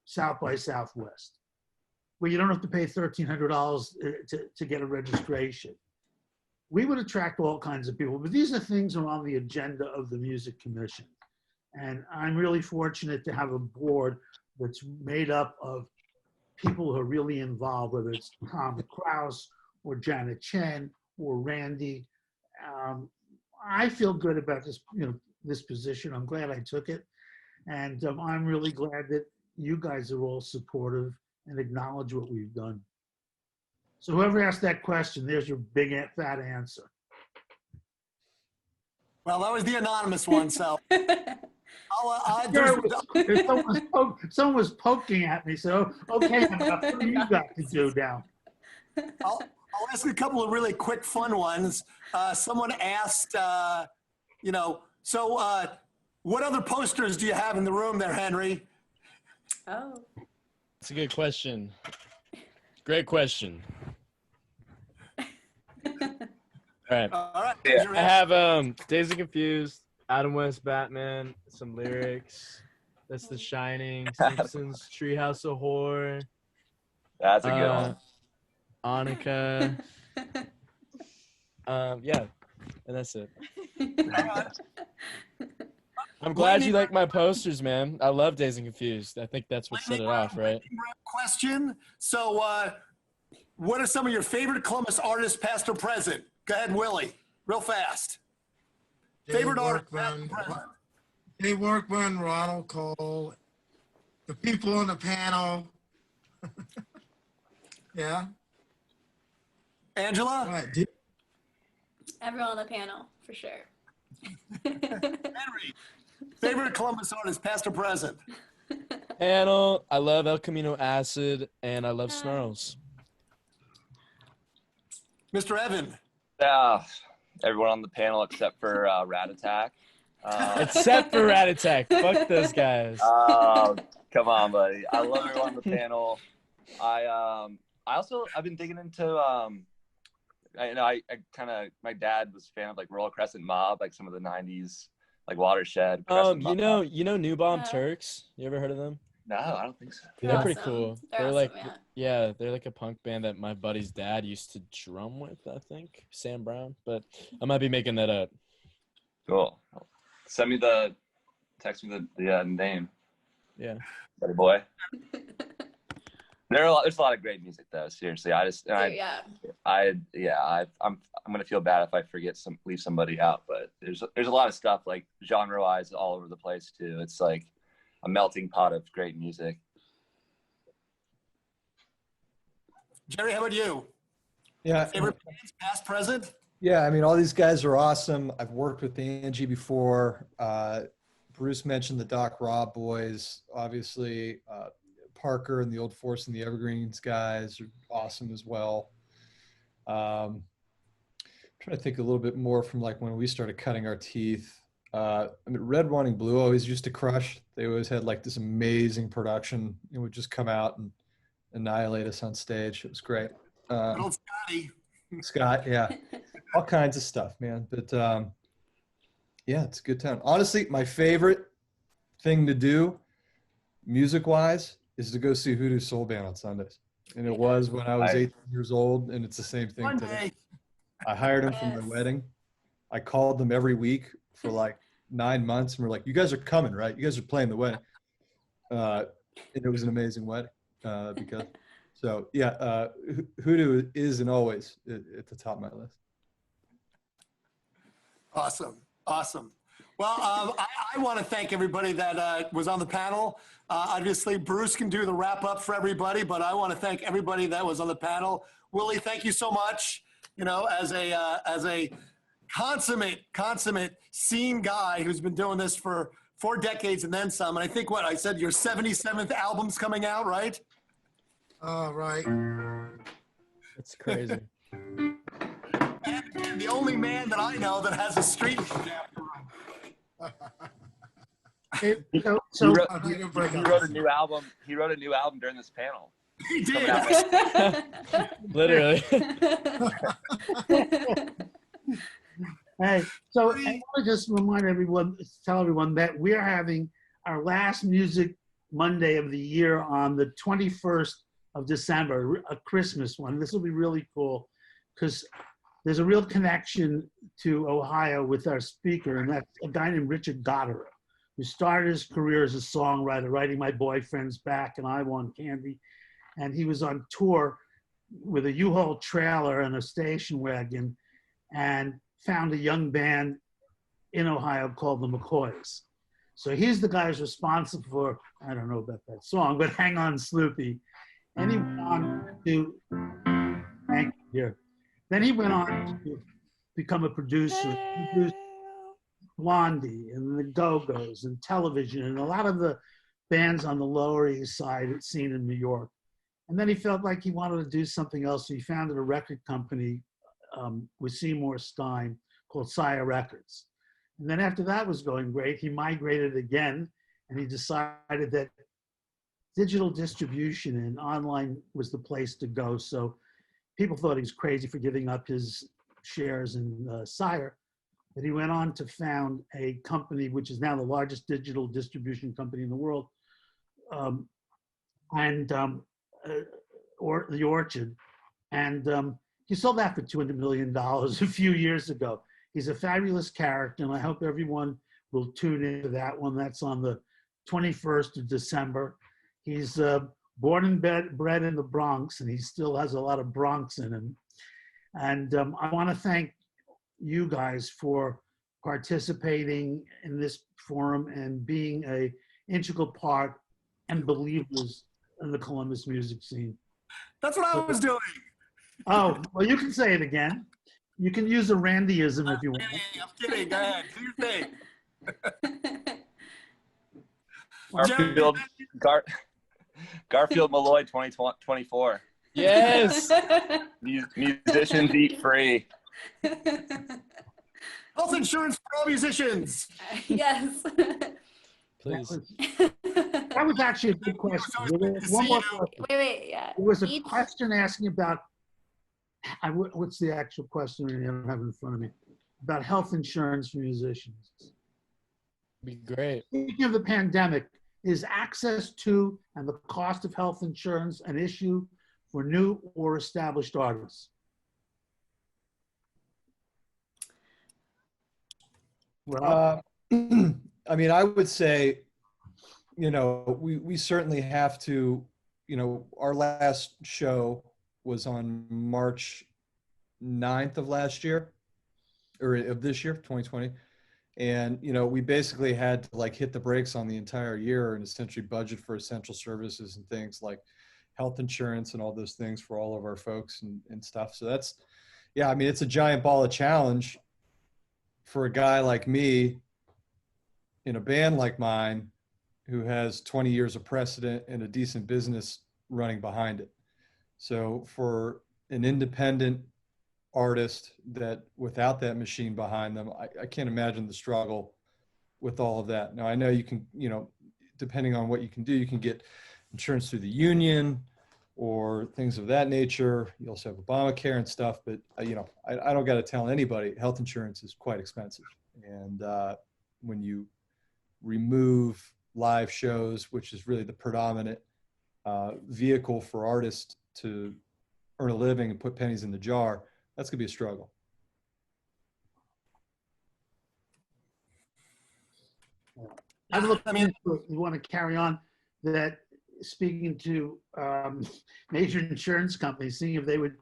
[SPEAKER 1] South by Southwest, where you don't have to pay $1,300 to get a registration? We would attract all kinds of people, but these are things that are on the agenda of the Music Commission. And I'm really fortunate to have a board that's made up of people who are really involved, whether it's Tom Kraus or Janet Chen or Randy. I feel good about this, this position. I'm glad I took it. And I'm really glad that you guys are all supportive and acknowledge what we've done. So whoever asked that question, there's your big fat answer.
[SPEAKER 5] Well, that was the anonymous one, so.
[SPEAKER 1] Someone was poking at me, so okay, what do you got to do now?
[SPEAKER 5] I'll ask a couple of really quick, fun ones. Someone asked, what other posters do you have in the room there, Henry?
[SPEAKER 6] Oh.
[SPEAKER 7] That's a good question. Great question. All right.
[SPEAKER 5] All right.
[SPEAKER 3] Yeah.
[SPEAKER 7] I have Dazed and Confused, Adam West Batman, some lyrics. That's The Shining, Simpsons, Treehouse of Horror.
[SPEAKER 3] That's a good one.
[SPEAKER 7] Annika. Yeah, and that's it. I'm glad you like my posters, man. I love Dazed and Confused. I think that's what set it off, right?
[SPEAKER 5] Question. So, what are some of your favorite Columbus artists, past or present? Go ahead, Willie, real fast. Favorite artist, past or present?
[SPEAKER 2] Dave Workman, Ronald Cole, the people on the panel. Yeah.
[SPEAKER 5] Angela?
[SPEAKER 2] Right.
[SPEAKER 6] Everyone on the panel, for sure.
[SPEAKER 5] Henry, favorite Columbus artist, past or present?
[SPEAKER 7] Panel, I love El Camino Acid, and I love Snarls.
[SPEAKER 5] Mr. Evan?
[SPEAKER 3] Yeah, everyone on the panel except for Radattack.
[SPEAKER 7] Except for Radattack. Fuck those guys.
[SPEAKER 3] Come on, buddy. I love everyone on the panel. I've been digging into my dad was a fan of like Royal Crescent Mob, like some of the 90s, like Watershed. Crescent Mob.
[SPEAKER 7] you know New Bomb Turks? You ever heard of them?
[SPEAKER 3] No, I don't think so.
[SPEAKER 7] They're pretty
[SPEAKER 6] awesome.
[SPEAKER 7] cool.
[SPEAKER 6] They're
[SPEAKER 7] They're
[SPEAKER 6] awesome,
[SPEAKER 7] like
[SPEAKER 6] yeah.
[SPEAKER 7] they're like a punk band that my buddy's dad used to drum with, I think. Sam Brown, but I might be making that up.
[SPEAKER 3] Cool. Text me the name.
[SPEAKER 7] Yeah.
[SPEAKER 3] Buddy boy. There's a lot of great music though. Seriously, I'm gonna feel bad if I leave somebody out, but there's a lot of stuff like genre-wise all over the place too. It's like a melting pot of great music.
[SPEAKER 5] Jerry, how about you?
[SPEAKER 4] Yeah.
[SPEAKER 5] Favorite bands, past, present?
[SPEAKER 4] Yeah, I mean, all these guys are awesome. I've worked with Angie before. Bruce mentioned the Doc Robb boys. Obviously, Parker and the Old Force and the Evergreens guys are awesome as well. I'm trying to think a little bit more from like when we started cutting our teeth. I mean, Red, Wanting Blue always used to crush. They always had like this amazing production. It would just come out and annihilate us on stage. It was great.
[SPEAKER 5] Good old Scotty.
[SPEAKER 4] Scott, yeah. All kinds of stuff, man. But yeah, it's a good time. Honestly, my favorite thing to do music-wise is to go see Hoodoo Soul Band on Sundays. And it was when I was 18 years old, and it's the same thing today. I hired them for my wedding. I called them every week for like 9 months, and we're like, you guys are coming, right? You guys are playing the wedding. And it was an amazing wedding. So yeah, Hoodoo is and always at the top of my list.
[SPEAKER 5] Awesome. Well, I want to thank everybody that was on the panel. Obviously, Bruce can do the wrap up for everybody, but I want to thank everybody that was on the panel. Willie, thank you so much. You know, as a consummate scene guy who's been doing this for 4 decades and then some. And I think I said your 77th album's coming out, right?
[SPEAKER 2] Right.
[SPEAKER 7] That's crazy.
[SPEAKER 5] And the only man that I know that has a street named after him.
[SPEAKER 3] He wrote a new album. He wrote a new album during this panel.
[SPEAKER 5] He did.
[SPEAKER 7] Literally.
[SPEAKER 1] Hey, so I want to just tell everyone that we're having our last Music Monday of the year on the 21st of December, a Christmas one. This will be really cool because there's a real connection to Ohio with our speaker, and that's a guy named Richard Goddard, who started his career as a songwriter, writing My Boyfriend's Back and I Want Candy. And he was on tour with a U-Haul trailer and a station wagon and found a young band in Ohio called the McCoys. So he's the guy who's responsible for, I don't know about that song, but Hang On Sloopy. And he went on to, thank you, here. Then he went on to become a producer. He produced Blondie and the Go-Go's and Television and a lot of the bands on the Lower East Side seen in New York. And then he felt like he wanted to do something else. So he founded a record company with Seymour Stein called Sire Records. And then after that was going great, he migrated again and he decided that digital distribution and online was the place to go. So people thought he was crazy for giving up his shares in Sire, but he went on to found a company which is now the largest digital distribution company in the world, or the Orchard. And he sold that for $200 million a few years ago. He's a fabulous character, and I hope everyone will tune into that one. That's on the 21st of December. He's born and bred in the Bronx, and he still has a lot of Bronx in him. And I want to thank you guys for participating in this forum and being an integral part and believers in the Columbus music scene.
[SPEAKER 5] That's what I was doing.
[SPEAKER 1] Oh, well, you can say it again. You can use a Randyism if you want.
[SPEAKER 5] I'm kidding. Go ahead. Do your thing.
[SPEAKER 3] Garfield Malloy 2024.
[SPEAKER 7] Yes.
[SPEAKER 3] Musicians eat free.
[SPEAKER 5] Health insurance for all musicians.
[SPEAKER 6] Yes.
[SPEAKER 7] Please.
[SPEAKER 1] That was actually a good question. There was one more question.
[SPEAKER 6] Wait, yeah.
[SPEAKER 1] There was a
[SPEAKER 6] Each-
[SPEAKER 1] question asking about, what's the actual question? I don't have it in front of me. About health insurance for musicians.
[SPEAKER 7] Be great.
[SPEAKER 1] Speaking of the pandemic, is access to and the cost of health insurance an issue for new or established artists? Well,
[SPEAKER 4] I mean, I would say, you know, we certainly have to, you know, our last show was on March 9th of last year, or of this year, 2020. And, you know, we basically had to like hit the brakes on the entire year and essentially budget for essential services and things like health insurance and all those things for all of our folks and stuff. So that's, yeah, I mean, it's a giant ball of challenge for a guy like me in a band like mine who has 20 years of precedent and a decent business running behind it. So for an independent artist that without that machine behind them, I can't imagine the struggle with all of that. Now I know you can, you know, depending on what you can do, you can get insurance through the union or things of that nature. You also have Obamacare and stuff, but you know, I don't got to tell anybody health insurance is quite expensive. And when you remove live shows, which is really the predominant vehicle for artists to earn a living and put pennies in the jar, that's gonna be a struggle.
[SPEAKER 1] I've looked into it. You want to carry on that, speaking to major insurance companies, seeing if they would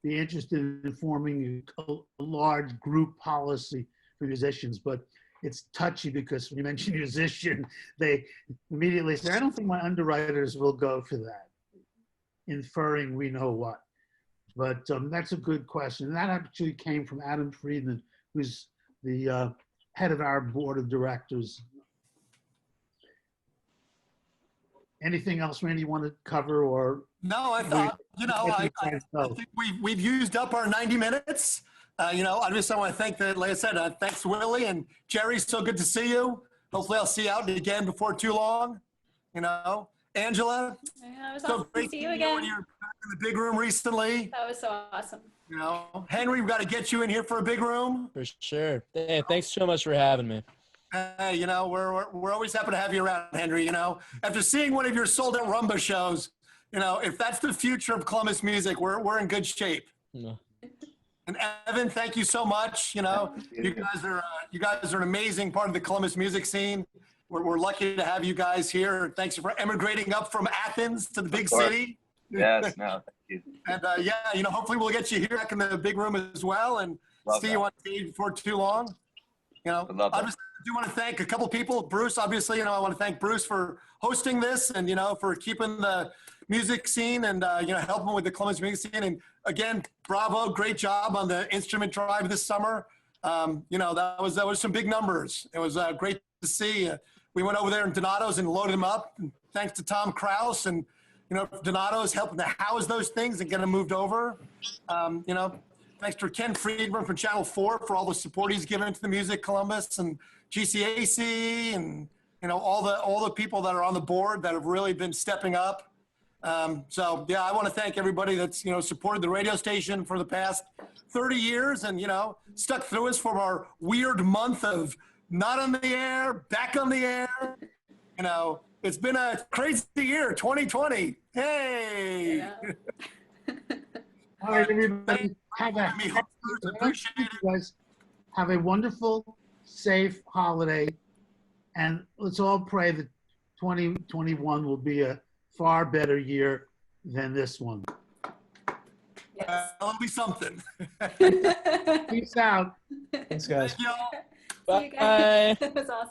[SPEAKER 1] be interested in forming a large group policy for musicians, but it's touchy because when you mention musician, they immediately say, I don't think my underwriters will go for that, inferring we know what. But that's a good question. And that actually came from Adam Friedman, who's the head of our board of directors. Anything else, Randy, you want to cover? Or
[SPEAKER 5] No, I thought, you know, I think we've used up our 90 minutes. You know, I just want to thank like I said, thanks Willie and Jerry. So good to see you. Hopefully I'll see you out again before too long. You know, Angela.
[SPEAKER 6] Yeah, it was
[SPEAKER 5] So
[SPEAKER 6] awesome
[SPEAKER 5] great
[SPEAKER 6] to see you
[SPEAKER 5] when
[SPEAKER 6] again.
[SPEAKER 5] you're back in the big room recently.
[SPEAKER 6] That was so awesome.
[SPEAKER 5] You know, Henry, we've got to get you in here for a big room.
[SPEAKER 7] For sure. Hey, thanks so much for having me.
[SPEAKER 5] You know, we're always happy to have you around, Henry. You know, after seeing one of your sold out rumba shows, you know, if that's the future of Columbus music, we're in good shape.
[SPEAKER 7] No.
[SPEAKER 5] And Evan, thank you so much. You know, you guys are an amazing part of the Columbus music scene. We're lucky to have you guys here. Thanks for emigrating up from Athens to the big city.
[SPEAKER 3] Yes, no, thank you.
[SPEAKER 5] And yeah, you know, hopefully we'll get you here back in the big room as well, and see you on stage before too long. You know, obviously, I do want to thank a couple people. Bruce, obviously, you know, I want to thank Bruce for hosting this, and you know, for keeping the music scene and you know, helping with the Columbus music scene. And again, bravo, great job on the instrument drive this summer. You know, that was some big numbers. It was great to see. We went over there in Donato's and loaded them up. And thanks to Tom Kraus and, you know, Donato's helping to house those things and get them moved over. You know, thanks to Ken Friedman from Channel 4 for all the support he's given to the Music Columbus, and GCAC, and, you know, all the people that are on the board that have really been stepping up. So yeah, I want to thank everybody that's, you know, supported the radio station for the past 30 years and, you know, stuck through us from our weird month of not on the air, back on the air. You know, it's been a crazy year, 2020. Hey.
[SPEAKER 6] Yeah.
[SPEAKER 1] All right, everybody, have a wonderful, safe holiday, and let's all pray that 2021 will be a far better year than this one.
[SPEAKER 6] Yes.
[SPEAKER 5] It'll be something.
[SPEAKER 1] Peace out.
[SPEAKER 4] Thanks, guys.
[SPEAKER 5] Thank y'all.
[SPEAKER 6] See you guys.
[SPEAKER 7] Bye.
[SPEAKER 6] That was awesome.